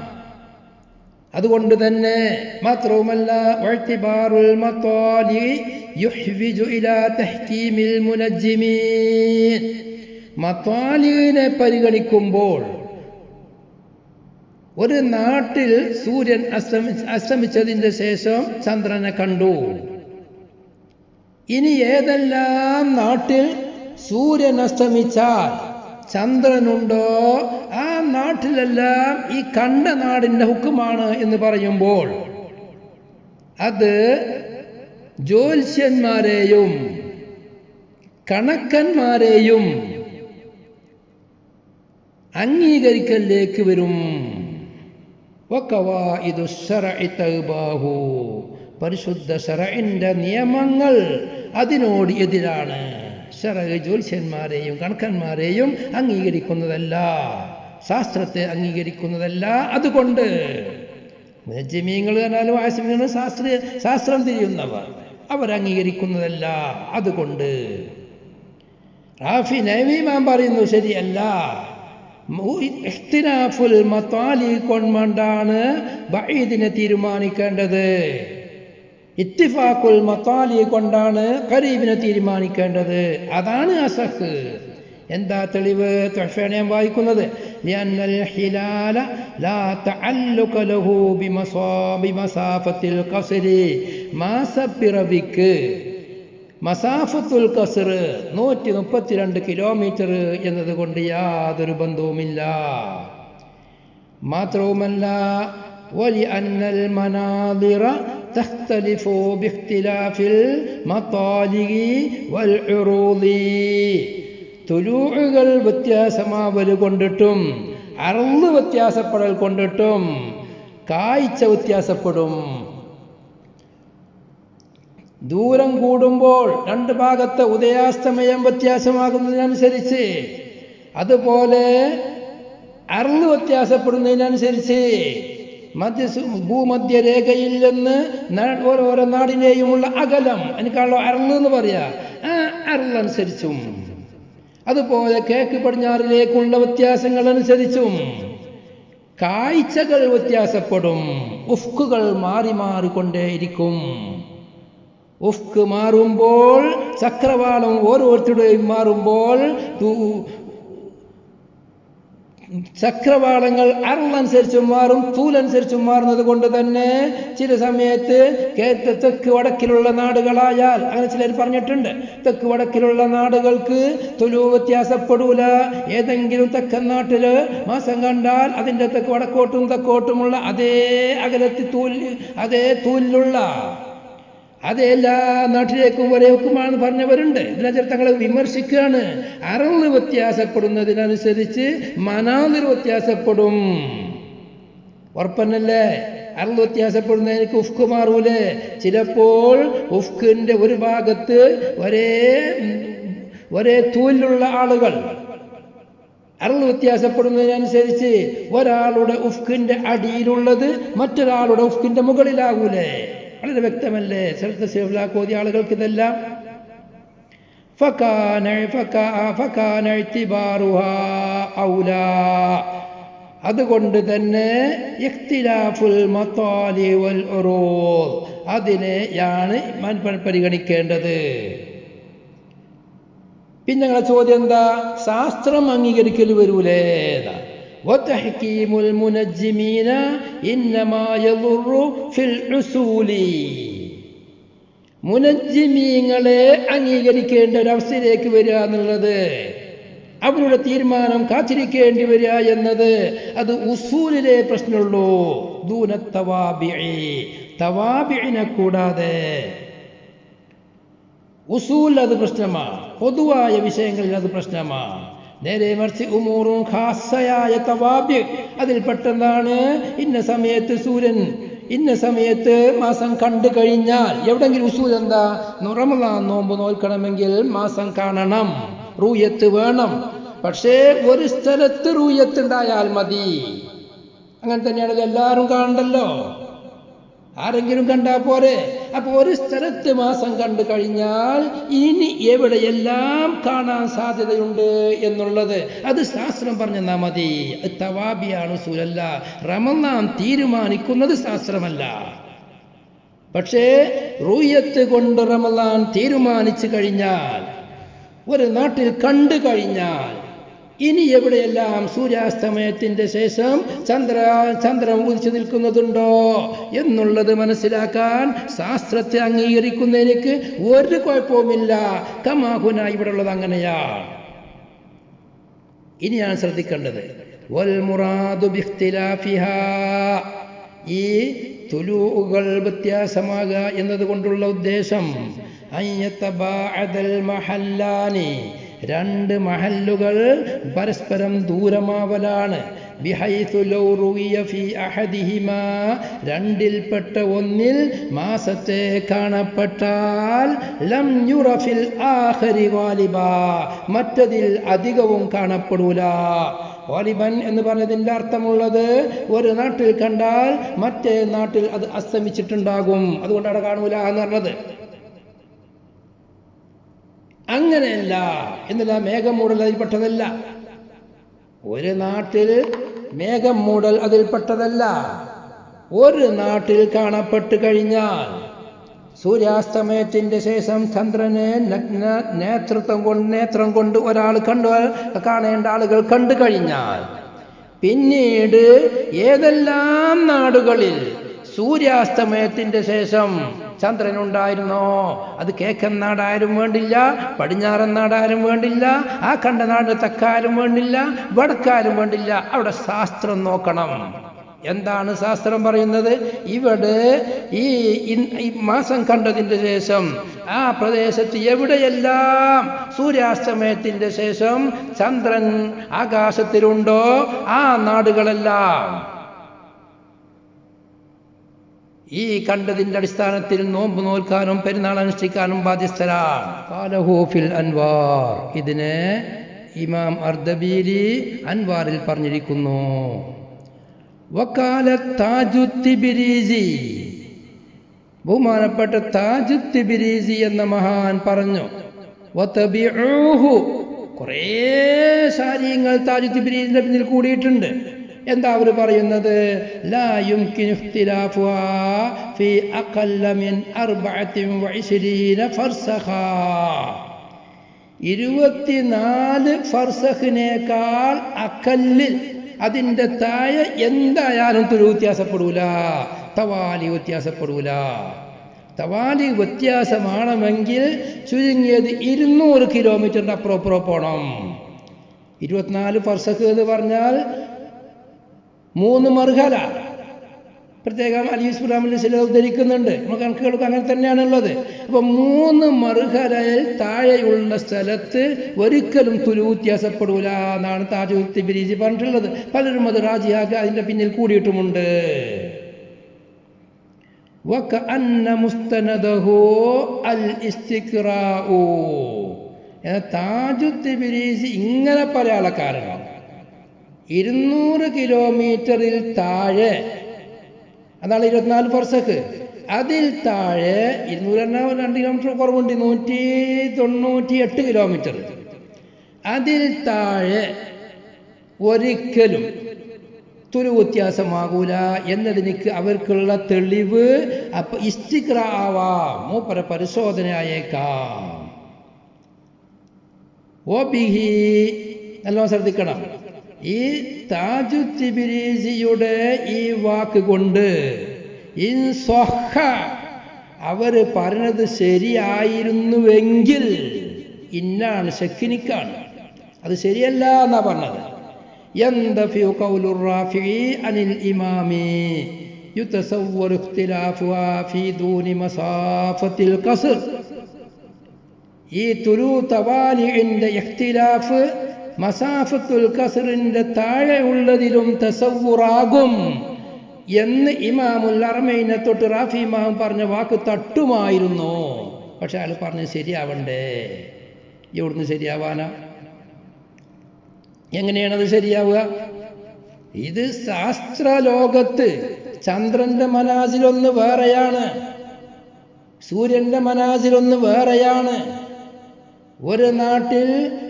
അതുകൊണ്ട് തന്നെ മാത്രവുമല്ല വഅ്തിബാറുൽ മതാലി യുഹ്വിജു ഇലാ തഹ്കീമിൽ മുനജ്ജിമീൻ. മതാലിനെ പരിഗണിക്കുമ്പോൾ ഒരു നാട്ടിൽ സൂര്യൻ അസ്തമിച്ചതിൻ്റെ ശേഷം ചന്ദ്രനെ കണ്ടു. ഇനി ഏതെല്ലാം നാട്ടിൽ സൂര്യൻ അസ്തമിച്ചാൽ ചന്ദ്രനുണ്ടോ ആ നാട്ടിലെല്ലാം ഈ കണ്ട നാടിൻ്റെ ഹുക്കുമാണ് എന്ന് പറയുമ്പോൾ അത് ജ്യോത്സ്യന്മാരെയും കണക്കന്മാരെയും അംഗീകരിക്കലിലേക്ക് വരും. വഖവാഇദു ശറഇ തൗബാഹു, പരിശുദ്ധ ശറഇന്റെ നിയമങ്ങൾ അതിനോട് എതിരാണ്. ശറഅ് ജ്യോത്സ്യന്മാരെയും കണക്കന്മാരെയും അംഗീകരിക്കുന്നതല്ല, ശാസ്ത്രത്തെ അംഗീകരിക്കുന്നതല്ല. അതുകൊണ്ട് മുനജ്ജിമീങ്ങൾ പറഞ്ഞാലും ആസിമീങ്ങൾ ശാസ്ത്രം തിരിയുന്നവർ അവരംഗീകരിക്കുന്നതല്ല. അതുകൊണ്ട് റാഫി നവവി ഇമാം പറയുന്നു ശരിയല്ല. ഇഖ്തിലാഫുൽ മതാലി കൊണ്ടാണ് ബഈദിനെ തീരുമാനിക്കേണ്ടത്. ഇത്തിഫാഖുൽ മതാലി കൊണ്ടാണ് ഖരീബിനെ തീരുമാനിക്കേണ്ടത്. അതാണ് അസഹ്. എന്താ തെളിവ്? തുഹ്ഫയാണ് ഞാൻ വായിക്കുന്നത്. ലിഅന്നൽ ഹിലാല ലാ തഅല്ലുക ലഹു ബിമസാഫത്തിൽ ഖസ്രി. മാസപ്പിറവിക്ക് മസാഫത്തുൽ ഖസ്ർ 132 കിലോമീറ്റർ എന്നതുകൊണ്ട് യാതൊരു ബന്ധവുമില്ല. മാത്രവുമല്ല ولأن المناظر تختلف باختلاف المطالع والعروض. തുലൂഉകൾ വ്യത്യാസമാവൽ കൊണ്ടിട്ടും അർള് വ്യത്യാസപ്പെടൽ കൊണ്ടിട്ടും കാഴ്ച വ്യത്യാസപ്പെടും. ദൂരം കൂടുമ്പോൾ രണ്ട് ഭാഗത്തെ ഉദയാസ്തമയം വ്യത്യാസമാകുന്നതിനനുസരിച്ച്, അതുപോലെ അർള് വ്യത്യാസപ്പെടുന്നതിനനുസരിച്ച് ഭൂമധ്യരേഖയിൽ നിന്ന് ഓരോ നാടിനെയുമുള്ള അകലം, എനിക്കാണല്ലോ അർള് എന്ന് പറയാ, ആ അർളനുസരിച്ചും അതുപോലെ കിഴക്ക് പടിഞ്ഞാറിലേക്കുള്ള വ്യത്യാസങ്ങൾ അനുസരിച്ചും കാഴ്ചകൾ വ്യത്യാസപ്പെടും. ഉഫ്കുകൾ മാറി മാറിക്കൊണ്ടേയിരിക്കും. ഉഫ്ക് മാറുമ്പോൾ, ചക്രവാളം ഓരോരുത്തരുടെയും മാറുമ്പോൾ ചക്രവാളങ്ങൾ അർളനുസരിച്ചും മാറും, തൂലനുസരിച്ചും മാറുന്നത് കൊണ്ട് തന്നെ ചില സമയത്ത് തെക്ക് വടക്കിലുള്ള നാടുകളായാൽ, അങ്ങനെ ചിലർ പറഞ്ഞിട്ടുണ്ട്, തെക്ക് വടക്കിലുള്ള നാടുകൾക്ക് തുലു വ്യത്യാസപ്പെടൂല. ഏതെങ്കിലും തെക്കൻ നാട്ടില് മാസം കണ്ടാൽ അതിൻ്റെ തെക്ക് വടക്കോട്ടും തെക്കോട്ടുമുള്ള അതേ അകലത്തിൽ അതേ തൂലിലുള്ള അത് എല്ലാ നാട്ടിലേക്കും ഒരേക്കുമാണെന്ന് പറഞ്ഞവരുണ്ട്. ഇതിനെ തങ്ങളെ വിമർശിക്കുകയാണ്. അർള് വ്യത്യാസപ്പെടുന്നതിനനുസരിച്ച് മനാദിർ വ്യത്യാസപ്പെടും. ഉറപ്പന്നല്ലേ? അർള് വ്യത്യാസപ്പെടുന്നതിന് ഉഫ്ക് മാറൂലേ? ചിലപ്പോൾ ഉഫ്കിന്റെ ഒരു ഭാഗത്ത് ഒരേ തൂലിലുള്ള ആളുകൾ, അർള് വ്യത്യാസപ്പെടുന്നതിനനുസരിച്ച് ഒരാളുടെ ഉഫ്കിന്റെ അടിയിലുള്ളത് മറ്റൊരാളുടെ ഉഫ്കിന്റെ മുകളിലാകൂലേ? വളരെ വ്യക്തമല്ലേ? കോതിയ ആളുകൾക്ക് ഇതെല്ലാം. അതുകൊണ്ട് തന്നെ ഇഖ്തിലാഫുൽ മത്താലി വൽ ഉറൂദ്, അതിനെയാണ് പരിഗണിക്കേണ്ടത്. പിന്നെ ഞങ്ങളുടെ ചോദ്യം എന്താ? ശാസ്ത്രം അംഗീകരിക്കൽ വരൂലേ? وتحكيم المنجمين إنما يضر في الحصول. മുനജ്ജിമീങ്ങളെ അംഗീകരിക്കേണ്ട ഒരവസ്ഥയിലേക്ക് വരിക എന്നുള്ളത്, അവരുടെ തീരുമാനം കാത്തിരിക്കേണ്ടി വരിക എന്നത്, അത് ഉസൂലിലെ പ്രശ്നമുള്ളൂ. ദൂന തവാബിഇ, തവാബിഇനെ കൂടാതെ. ഉസൂൽ അത് പ്രശ്നമാണ്, പൊതുവായ വിഷയങ്ങളിൽ അത് പ്രശ്നമാണ്. നേരെ മറിച്ച് ഉമൂറും ഖാസയായ തവാബി, അതിൽപ്പെട്ടതാണ് ഇന്ന സമയത്ത് സൂര്യൻ ഇന്ന സമയത്ത് മാസം കണ്ടു കഴിഞ്ഞാൽ, എവിടെങ്കിലും ഉസൂൽ എന്താ? റമളാൻ നോമ്പ് നോൽക്കണമെങ്കിൽ മാസം കാണണം, റൂയത്ത് വേണം. പക്ഷേ ഒരു സ്ഥലത്ത് റൂയത്ത് ഉണ്ടായാൽ മതി. അങ്ങനെ തന്നെയാണല്ലോ, എല്ലാവരും കാണണ്ടല്ലോ, ആരെങ്കിലും കണ്ടാൽ പോരെ. അപ്പൊ ഒരു സ്ഥലത്ത് മാസം കണ്ടു കഴിഞ്ഞാൽ ഇനി എവിടെയെല്ലാം കാണാൻ സാധ്യതയുണ്ട് എന്നുള്ളത് അത് ശാസ്ത്രം പറഞ്ഞാൽ മതി. തവാബിയാണ് ഉസൂലല്ല. റമളാൻ തീരുമാനിക്കുന്നത് ശാസ്ത്രമല്ല. പക്ഷേ റൂയത്ത് കൊണ്ട് റമളാൻ തീരുമാനിച്ചു കഴിഞ്ഞാൽ, ഒരു നാട്ടിൽ കണ്ടു കഴിഞ്ഞാൽ, ഇനി എവിടെയെല്ലാം സൂര്യാസ്തമയത്തിന്റെ ശേഷം ചന്ദ്രൻ ഉദിച്ചു നിൽക്കുന്നതുണ്ടോ എന്നുള്ളത് മനസ്സിലാക്കാൻ ശാസ്ത്രത്തെ അംഗീകരിക്കുന്നതിലേക്ക് ഒരു കുഴപ്പവുമില്ല. കമാഹുന, ഇവിടെ ഉള്ളത് അങ്ങനെയാണ്. ഇനിയാണ് ശ്രദ്ധിക്കേണ്ടത്. വൽ മുറാദു ബിഖ്തിലാഫിഹാ, ഈ തുലൂകൾ വ്യത്യാസമാകുക എന്നതുകൊണ്ടുള്ള ഉദ്ദേശം അയ്യതബഅദൽ മഹല്ലാനി, രണ്ട് മഹല്ലുകൾ പരസ്പരം ദൂരമാവലാണ്. ബിഹൈതു ലൗ റുവിയ ഫി അഹദിഹിമാ, രണ്ടിൽപ്പെട്ട ഒന്നിൽ മാസത്തെ കാണപ്പെട്ടാൽ ലം യുറ ഫിൽ ആഖിരി ഗാലിബാ, മറ്റതിൽ അധികവും കാണപ്പെടൂല. ഗാലിബൻ എന്ന് പറഞ്ഞതിൻ്റെ അർത്ഥമുള്ളത് ഒരു നാട്ടിൽ കണ്ടാൽ മറ്റേ നാട്ടിൽ അത് അസ്തമിച്ചിട്ടുണ്ടാകും, അതുകൊണ്ടാണ് കാണൂല എന്ന് പറഞ്ഞത്. അങ്ങനെയല്ല എന്നല്ല, മേഘം മൂടൽ അതിൽപ്പെട്ടതല്ല. ഒരു നാട്ടിൽ മേഘം മൂടൽ അതിൽപ്പെട്ടതല്ല. ഒരു നാട്ടിൽ കാണപ്പെട്ട് കഴിഞ്ഞാൽ സൂര്യാസ്തമയത്തിന്റെ ശേഷം ചന്ദ്രനെ നേത്രം കൊണ്ട് ഒരാൾ കാണേണ്ട ആളുകൾ കണ്ടു കഴിഞ്ഞാൽ പിന്നീട് ഏതെല്ലാം നാടുകളിൽ സൂര്യാസ്തമയത്തിന്റെ ശേഷം ചന്ദ്രനുണ്ടായിരുന്നോ, അത് കിഴക്കൻ നാടായാലും വേണ്ടില്ല, പടിഞ്ഞാറൻ നാടായാലും വേണ്ടില്ല, ആ കണ്ട നാട് തെക്കാരും വേണ്ടില്ല, വടക്കാരും വേണ്ടില്ല, അവിടെ ശാസ്ത്രം നോക്കണം. എന്താണ് ശാസ്ത്രം പറയുന്നത്? ഇവിടെ ഈ മാസം കണ്ടതിന്റെ ശേഷം ആ പ്രദേശത്ത് എവിടെയെല്ലാം സൂര്യാസ്തമയത്തിന്റെ ശേഷം ചന്ദ്രൻ ആകാശത്തിലുണ്ടോ ആ നാടുകളെല്ലാം ഈ കണ്ടതിന്റെ അടിസ്ഥാനത്തിൽ നോമ്പ് നോൽക്കാനും പെരുന്നാൾ അനുഷ്ഠിക്കാനും ബാധ്യസ്ഥരാണ്. ഖാലഹൂഫിൽ അൻവാർ, ഇതിനെ ഇമാം അർദബീലി അൻവാറിൽ പറഞ്ഞിരിക്കുന്നു. വക്കാല താജുത്തിബിരീസി, ബഹുമാനപ്പെട്ട താജുത്തിബിരീസി എന്ന മഹാൻ പറഞ്ഞു, വതബിഊഹു, കുറേ ശാരീങ്ങൾ താജുത്തിബിരീസിന്റെ പിന്നിൽ കൂടിയിട്ടുണ്ട്. എന്താ അവർ പറയുന്നത്? ലാ യുംകിനു ഇഖ്തിലാഫുഹാ ഫീ അഖല്ല മിൻ 24 ഫർസഖാ, 24 ഫർസഖിനേക്കാൾ അക്കല്ലിൽ, അതിൻ്റെ താഴെ എന്തായാലും തുരു വ്യത്യാസപ്പെടൂല, തവാലി വ്യത്യാസപ്പെടൂല. തവാലി വ്യത്യാസമാണെങ്കിൽ ചുരുങ്ങിയത് 200 കിലോമീറ്ററിൻ്റെ അപ്പുറം പോകണം. 24 ഫർസഖ് എന്ന് പറഞ്ഞാൽ 3 മർഹല. പ്രത്യേകം അലീസ്ബുറാമിൽ ചില ഉദ്ധരിക്കുന്നുണ്ട്, നമ്മൾ കണക്കുകളൊക്കെ അങ്ങനെ തന്നെയാണുള്ളത്. അപ്പൊ 3 മർഹലയിൽ താഴെയുള്ള സ്ഥലത്ത് ഒരിക്കലും തുലു വ്യത്യാസപ്പെടൂല എന്നാണ് താജുത്തിബിരീസി പറഞ്ഞിട്ടുള്ളത്. പലരും അത് റാജിയാക്കി അതിന്റെ പിന്നിൽ കൂടിയിട്ടുമുണ്ട്. വകഅന്ന മുസ്തനദഹു അൽ ഇസ്തിഖ്റാഉ, താജുത്തിബിരീസി ഇങ്ങനെ പറയാനുള്ള കാരണം 200 കിലോമീറ്ററിൽ താഴെ, അതാണ് 24 ഫർസഖ്, അതിൽ താഴെ 202 കിലോമീറ്റർ കുറവുണ്ട്, 198 കിലോമീറ്റർ, അതിൽ താഴെ ഒരിക്കലും തുരു വ്യത്യാസമാകൂല എന്നതിനിക്ക് അവർക്കുള്ള തെളിവ് അപ്പൊ ഇസ്തിഖ്റ ആവാം, മൂപ്പര പരിശോധനയായേക്കാം. ഓബിഹി, നല്ലോണം ശ്രദ്ധിക്കണം, ഈ താജുത്തിബിരീസിയുടെ ഈ വാക്ക് കൊണ്ട് ഇൻസ്വഹ, അവർ പറഞ്ഞത് ശരിയായിരുന്നുവെങ്കിൽ, ഇന്നാണ് ശക്കിനിക്കാണ്, അത് ശരിയല്ല എന്നാ പറഞ്ഞത്. യന്തഫിഉ ഖൗലുർ റാഫിഇ അനിൽ ഇമാമി യുതസവ്വറു ഇഖ്തിലാഫുഹാ ഫീ ദൂനി മസാഫത്തിൽ ഖസ്ർ, ഈ തുലു തവാലിഇന്റെ ഇഖ്തിലാഫ് മസാഫത്തുൽ ഖസ്റിന്റെ താഴെ ഉള്ളതിലും തസവ്വുറാകും എന്ന് ഇമാമുൽ അറമൈനെ തൊട്ട് റാഫി ഇമാം പറഞ്ഞ വാക്ക് തട്ടുമായിരുന്നു. പക്ഷെ അയാൾ പറഞ്ഞ് ശരിയാവണ്ടേ, എവിടുന്ന് ശരിയാവാനാ? എങ്ങനെയാണത് ശരിയാവുക? ഇത് ശാസ്ത്രലോകത്ത് ചന്ദ്രന്റെ മനാസിലൊന്ന് വേറെയാണ്, സൂര്യന്റെ മനാസിലൊന്ന് വേറെയാണ്. ഒരു നാട്ടിൽ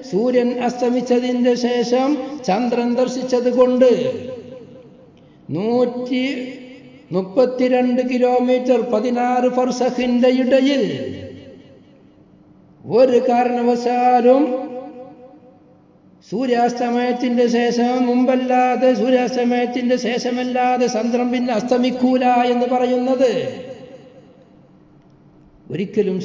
സൂര്യൻ അസ്തമിച്ചതിന്റെ ശേഷം ചന്ദ്രൻ ദർശിച്ചത് കൊണ്ട് 132 കിലോമീറ്റർ 16 ഫർസഖിന്റെ ഇടയിൽ ഒരു കാരണവശാലും സൂര്യാസ്തമയത്തിന്റെ ശേഷം മുമ്പല്ലാതെ, സൂര്യാസ്തമയത്തിന്റെ ശേഷമല്ലാതെ ചന്ദ്രൻ പിന്നെ അസ്തമിക്കൂല എന്ന് പറയുന്നത് ഒരിക്കലും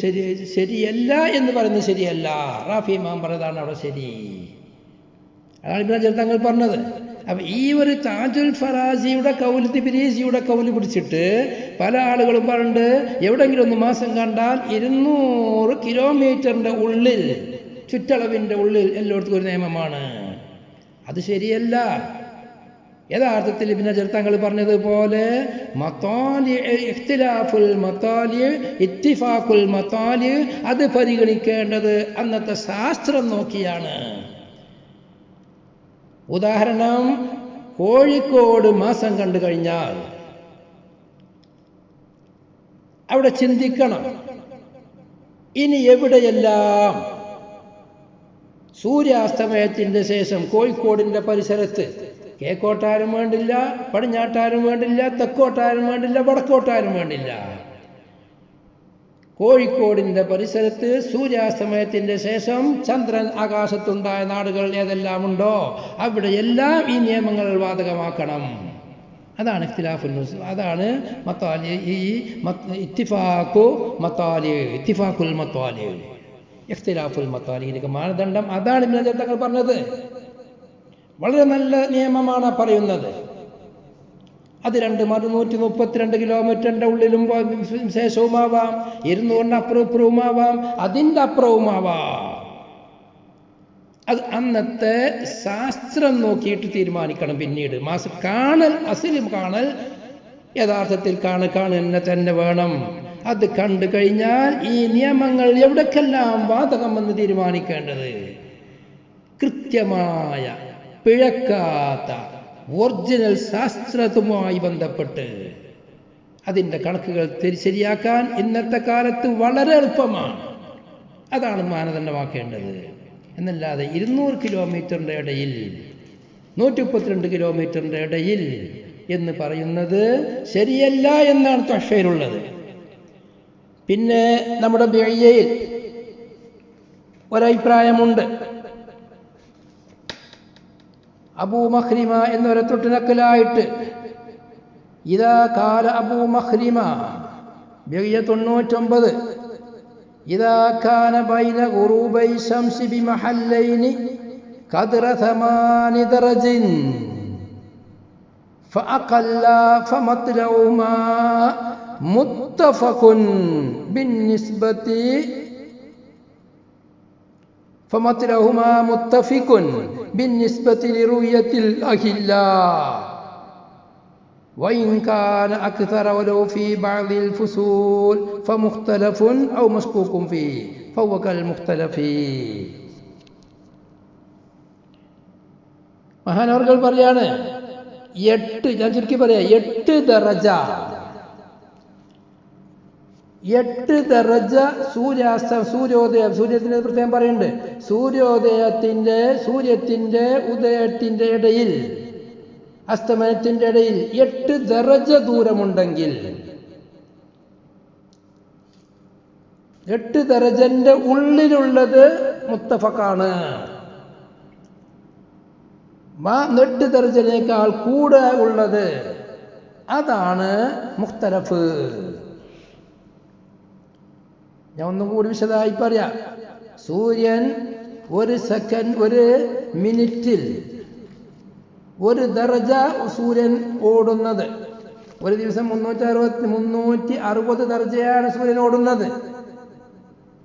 ശരിയല്ല എന്ന് പറയുന്നത് ശരിയല്ല. റാഫി ഇമാം പറഞ്ഞതാണ് അവിടെ ശരി. അതാണ് ഇബ്നു ഹജർ തങ്ങൾ പറഞ്ഞത്. അപ്പൊ ഈ ഒരു താജുൽ ഫറാസിയുടെ കൗല്, തിബിരീസിയുടെ കൗല് പിടിച്ചിട്ട് പല ആളുകളും പറഞ്ഞിട്ട് എവിടെങ്കിലും ഒന്ന് മാസം കണ്ടാൽ 200 കിലോമീറ്ററിന്റെ ഉള്ളിൽ, ചുറ്റളവിന്റെ ഉള്ളിൽ എല്ലായിടത്തും ഒരു നിയമമാണ്. അത് ശരിയല്ല. യഥാർത്ഥത്തിൽ ഇബ്നു ഹജർ തങ്ങൾ പറഞ്ഞതുപോലെ ഇഖ്തിലാഫുൽ മതാലി, ഇത്തിഫാഖുൽ മതാലി, അത് പരിഗണിക്കേണ്ടത് അന്നത്തെ ശാസ്ത്രം നോക്കിയാണ്. ഉദാഹരണം, കോഴിക്കോട് മാസം കണ്ടു കഴിഞ്ഞാൽ അവിടെ ചിന്തിക്കണം, ഇനി എവിടെയെല്ലാം സൂര്യാസ്തമയത്തിന്റെ ശേഷം കോഴിക്കോടിന്റെ പരിസരത്ത്, കിഴക്കോട്ടാരും വേണ്ടില്ല, പടിഞ്ഞാട്ടാരും വേണ്ടില്ല, തെക്കോട്ടാരും വേണ്ടില്ല, വടക്കോട്ടാരും വേണ്ടില്ല, കോഴിക്കോടിൻ്റെ പരിസരത്ത് സൂര്യാസ്തമയത്തിൻ്റെ ശേഷം ചന്ദ്രൻ ആകാശത്തുണ്ടായ നാടുകൾ ഏതെല്ലാം ഉണ്ടോ അവിടെയെല്ലാം ഈ നിയമങ്ങൾ ബാധകമാക്കണം. അതാണ് ഇഖ്തിലാഫുൽ നുസൂസ്. അതാണ് മത്താലി, ഈ ഇത്തിഫാഖുൽ മത്താലി, ഇഖ്തിലാഫുൽ മത്താലിക്ക് മാനദണ്ഡം അതാണ് ഇബ്നു ഹജർ തങ്ങൾ പറഞ്ഞത്. വളരെ നല്ല നിയമമാണ് പറയുന്നത്. അത് 232 കിലോമീറ്ററിൻ്റെ ഉള്ളിലും ശേഷവുമാവാം, 200 അപ്പുറവുമാവാം, അതിൻ്റെ അപ്പുറവുമാവാം. അത് അന്നത്തെ ശാസ്ത്രം നോക്കിയിട്ട് തീരുമാനിക്കണം. പിന്നീട് അസിലും കാണൽ യഥാർത്ഥത്തിൽ കാണുക തന്നെ വേണം. അത് കണ്ടു കഴിഞ്ഞാൽ ഈ നിയമങ്ങൾ എവിടേക്കെല്ലാം ബാധകമെന്ന് തീരുമാനിക്കേണ്ടത് കൃത്യമായ പിഴക്കാത്ത ഒറിജിനൽ ശാസ്ത്രവുമായി ബന്ധപ്പെട്ട് അതിൻ്റെ കണക്കുകൾ ശരിയാക്കാൻ ഇന്നത്തെ കാലത്ത് വളരെ എളുപ്പമാണ്. അതാണ് മാനദണ്ഡമാക്കേണ്ടത്. എന്നല്ലാതെ 200 കിലോമീറ്ററിൻ്റെ ഇടയിൽ 132 കിലോമീറ്ററിൻ്റെ ഇടയിൽ എന്ന് പറയുന്നത് ശരിയല്ല എന്നാണ് തഹ്ഫീറുള്ളത്. പിന്നെ നമ്മുടെ ബിഅയിൽ ഒരഭിപ്രായമുണ്ട്. അബൂ മഖ്രിമ എന്നൊരു തൊട്ടുനക്കലായിട്ട് ഇദാ കാല അബൂ മഖ്രിമ ബിഅ 99 إذا كان بين غروبي الشمس بمحلين قدر 8 درج فأقل فمطلعهما متفق بالنسبة لرؤية الأهلاء وإن كان أكثر ولو في بعض الفصول فمختلف أو مشكوك فيه فهو كالمختلف. മഹാനവർകൾ പറയാണ് 8, ഞാൻ ചുരുക്കി പറയാം, 8 ദറജ 8 ദറജ സൂര്യോദയം, സൂര്യത്തിന് പ്രത്യേകം പറയുന്നുണ്ട്, സൂര്യത്തിന്റെ ഉദയത്തിന്റെ ഇടയിൽ അസ്തമനത്തിന്റെ ഇടയിൽ 8 ദറജ ദൂരമുണ്ടെങ്കിൽ 8 ദറജന്റെ ഉള്ളിലുള്ളത് മുത്തഫഖാണ്. 8 ദറജനേക്കാൾ കൂടുതൽ ഉള്ളത് അതാണ് മുഖ്തലഫ്. ഞാൻ ഒന്നും കൂടി വിശദമായി പറയാം. സൂര്യൻ ഒരു മിനിറ്റിൽ 1 ദറജ സൂര്യൻ ഓടുന്നത്, ഒരു ദിവസം 360 ദറജയാണ് സൂര്യൻ ഓടുന്നത്.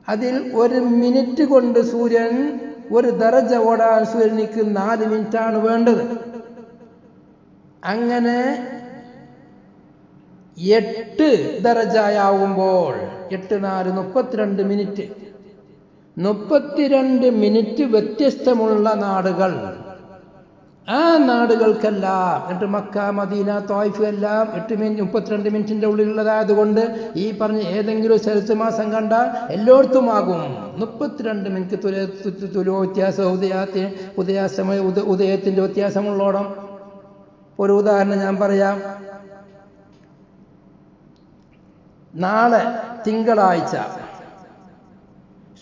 അതിൽ 1 മിനിറ്റ് കൊണ്ട് സൂര്യൻ 1 ദറജ ഓടാൻ സൂര്യനിക്ക് 4 മിനിറ്റാണ് വേണ്ടത്. അങ്ങനെ 8 ദറജയാവുമ്പോൾ 8 4 32 മിനിറ്റ്, 32 മിനിറ്റ് വ്യത്യസ്തമുള്ള നാടുകൾ. ആ നാടുകൾക്കെല്ലാം, എന്നിട്ട് മക്ക, മദീന, ത്വായിഫ് എല്ലാം 32 മിനിറ്റിന്റെ ഉള്ളിലുള്ളതായതുകൊണ്ട് ഈ പറഞ്ഞ ഏതെങ്കിലും സ്ഥലത്ത് മാസം കണ്ടാൽ എല്ലായിടത്തും ആകും. 32 മിനിറ്റ് തുലോ വ്യത്യാസം, ഉദയത്തിന്റെ വ്യത്യാസമുള്ളോടം. ഒരു ഉദാഹരണം ഞാൻ പറയാം. നാളെ തിങ്കളാഴ്ച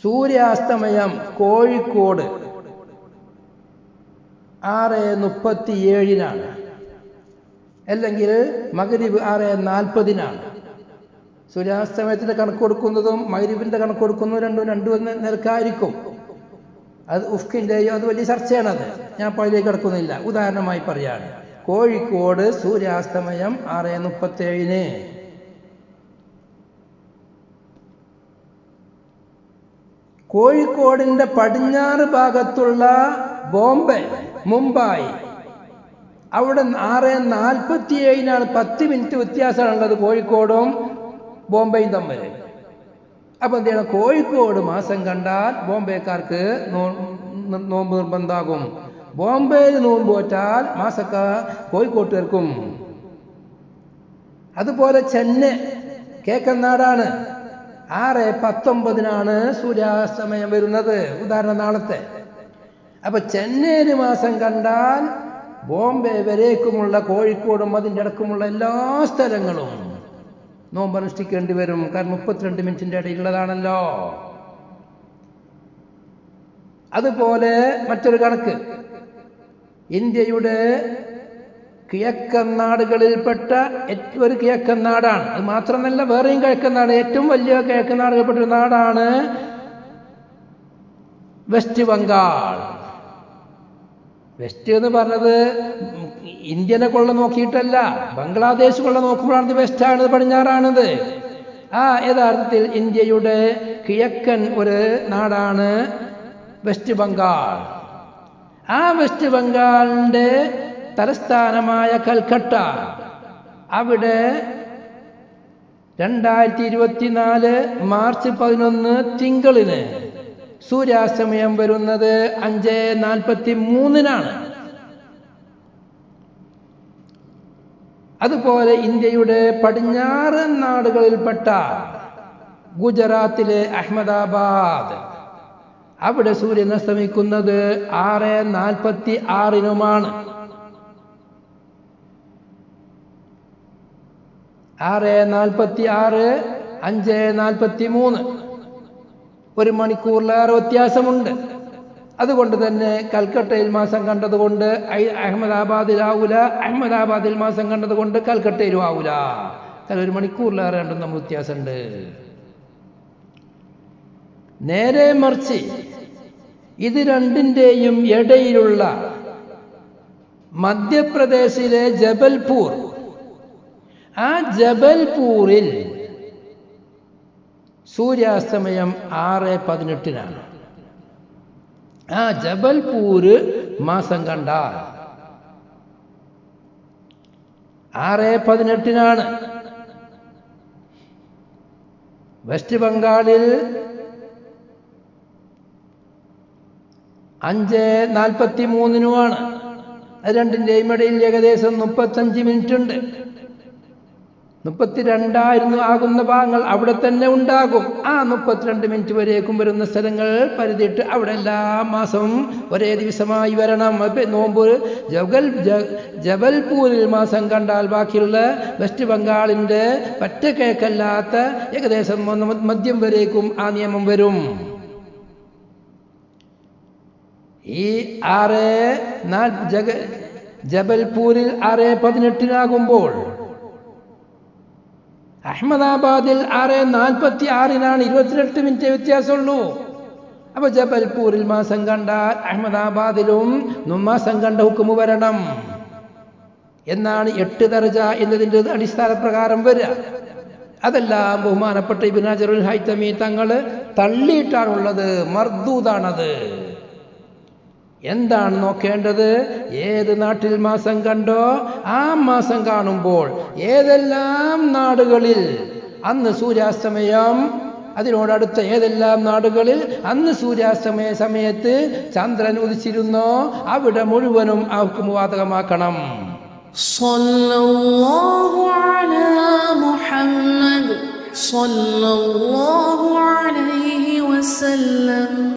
സൂര്യാസ്തമയം കോഴിക്കോട് 6:37 അല്ലെങ്കിൽ മഗ്രിബ് 6:40 സൂര്യാസ്തമയത്തിന്റെ കണക്ക് കൊടുക്കുന്നതും മഗ്രിബിന്റെ കണക്ക് കൊടുക്കുന്നതും രണ്ടും നിരക്കായിരിക്കും. അത് ഉഫ്കിന്റെയോ അത് വലിയ ചർച്ചയാണത്, ഞാൻ അതിലേക്ക് കിടക്കുന്നില്ല. ഉദാഹരണമായി പറയാണ്, കോഴിക്കോട് സൂര്യാസ്തമയം 6:37. കോഴിക്കോടിന്റെ പടിഞ്ഞാറ് ഭാഗത്തുള്ള ബോംബെ, മുംബൈ, അവിടെ 6:47 10 മിനിറ്റ് വ്യത്യാസമാണുള്ളത് കോഴിക്കോടും ബോംബെയും തമ്മിൽ. അപ്പൊ എന്ത് ചെയ്യണം? കോഴിക്കോട് മാസം കണ്ടാൽ ബോംബെക്കാർക്ക് നോമ്പ് നിർബന്ധമാകും. ബോംബെയിൽ നോമ്പ് പോറ്റാൽ മാസക്ക കോഴിക്കോട്ടുകാർക്കും. അതുപോലെ ചെന്നൈ കേക്കനാടാണ് 6:19 സൂര്യാസ്തമയം വരുന്നത്, ഉദാഹരണം നാളത്തെ. അപ്പൊ ചെന്നൈയിൽ മാസം കണ്ടാൽ ബോംബെ വരേക്കുമുള്ള കോഴിക്കോടും അതിൻ്റെ ഇടക്കുമുള്ള എല്ലാ സ്ഥലങ്ങളും നോമ്പ് അനുഷ്ഠിക്കേണ്ടി വരും. കാരണം 32 മിനിറ്റിൻ്റെ ഇടയിലുള്ളതാണല്ലോ. അതുപോലെ മറ്റൊരു കണക്ക്, ഇന്ത്യയുടെ കിഴക്കൻ നാടുകളിൽപ്പെട്ട ഒരു കിഴക്കൻ നാടാണ്. അത് മാത്രമല്ല, വേറെയും കിഴക്കൻ നാട്, ഏറ്റവും വലിയ കിഴക്കൻ നാടുകളിൽപ്പെട്ട ഒരു നാടാണ് വെസ്റ്റ് ബംഗാൾ. വെസ്റ്റ് എന്ന് പറഞ്ഞത് ഇന്ത്യനെ കൊള്ള നോക്കിയിട്ടല്ല, ബംഗ്ലാദേശ് കൊള്ള നോക്കുമ്പോഴാണ് വെസ്റ്റാണ്, പടിഞ്ഞാറാണിത്. യഥാർത്ഥത്തിൽ ഇന്ത്യയുടെ കിഴക്കൻ ഒരു നാടാണ് വെസ്റ്റ് ബംഗാൾ. വെസ്റ്റ് ബംഗാളിൻ്റെ തലസ്ഥാനമായ കൽക്കട്ട, അവിടെ 2024 മാർച്ച് 11 തിങ്കളിന് സൂര്യാസ്തമയം വരുന്നത് 5:43 അതുപോലെ ഇന്ത്യയുടെ പടിഞ്ഞാറൻ നാടുകളിൽപ്പെട്ട ഗുജറാത്തിലെ അഹമ്മദാബാദ്, അവിടെ സൂര്യൻ അസ്തമിക്കുന്നത് 6:46 6:46 5:43 1 മണിക്കൂറിലേറെ വ്യത്യാസമുണ്ട്. അതുകൊണ്ട് തന്നെ കൽക്കട്ടയിൽ മാസം കണ്ടതുകൊണ്ട് അഹമ്മദാബാദിലാവൂല, അഹമ്മദാബാദിൽ മാസം കണ്ടതുകൊണ്ട് കൽക്കട്ടയിലും ആവൂല. 1 മണിക്കൂറിലേറെ ഉണ്ടെന്ന് നമ്മൾ വ്യത്യാസമുണ്ട്. നേരെ മറിച്ച് ഇത് രണ്ടിൻ്റെയും ഇടയിലുള്ള മധ്യപ്രദേശിലെ ജബൽപൂർ, ജബൽപൂരിൽ സൂര്യാസ്തമയം 6:18 ജബൽപൂര് മാസം കണ്ടാൽ 6:18 വെസ്റ്റ് ബംഗാളിൽ 5:43 രണ്ടിൻ്റെയും ഇടയിൽ ഏകദേശം 35 മിനിറ്റ് ഉണ്ട്. 32 ആകുന്ന ഭാഗങ്ങൾ അവിടെ തന്നെ ഉണ്ടാകും. 32 മിനിറ്റ് വരേക്കും വരുന്ന സ്ഥലങ്ങൾ പരിധിയിട്ട് അവിടെ എല്ലാ മാസവും ഒരേ ദിവസമായി വരണം. നോമ്പ് ജബൽപൂരിൽ മാസം കണ്ടാൽ ബാക്കിയുള്ള വെസ്റ്റ് ബംഗാളിൻ്റെ പറ്റ കിഴക്കല്ലാത്ത ഏകദേശം മധ്യം വരേക്കും ആ നിയമം വരും. ഈ ജബൽപൂരിൽ 6:18 അഹമ്മദാബാദിൽ 6:46 28 മിനിറ്റ് വ്യത്യാസമുള്ളൂ. അപ്പൊ ജബൽപൂരിൽ മാസം കണ്ടാൽ അഹമ്മദാബാദിലും മാസം കണ്ട ഹുക്കുമ് വരണം എന്നാണ് 8 ദർജ എന്നതിൻ്റെ അടിസ്ഥാന പ്രകാരം വരിക. അതെല്ലാം ബഹുമാനപ്പെട്ട ഇബ്നു ഹജറുൽ ഹൈതമി തങ്ങൾ തള്ളിയിട്ടാണുള്ളത്, മർദൂദാണത്. എന്താണ് നോക്കേണ്ടത്? ഏത് നാട്ടിൽ മാസം കണ്ടോ ആ മാസം കാണുമ്പോൾ ഏതെല്ലാം നാടുകളിൽ അന്ന് സൂര്യാസ്തമയം, അതിനോടടുത്ത ഏതെല്ലാം നാടുകളിൽ അന്ന് സൂര്യാസ്തമയ സമയത്ത് ചന്ദ്രൻ ഉദിച്ചിരുന്നോ അവിടെ മുഴുവനും അവർക്ക് ബാധകമാക്കണം. സ്വല്ലല്ലാഹു അലാ മുഹമ്മദ് സ്വല്ലല്ലാഹു അലൈഹി വസല്ലം.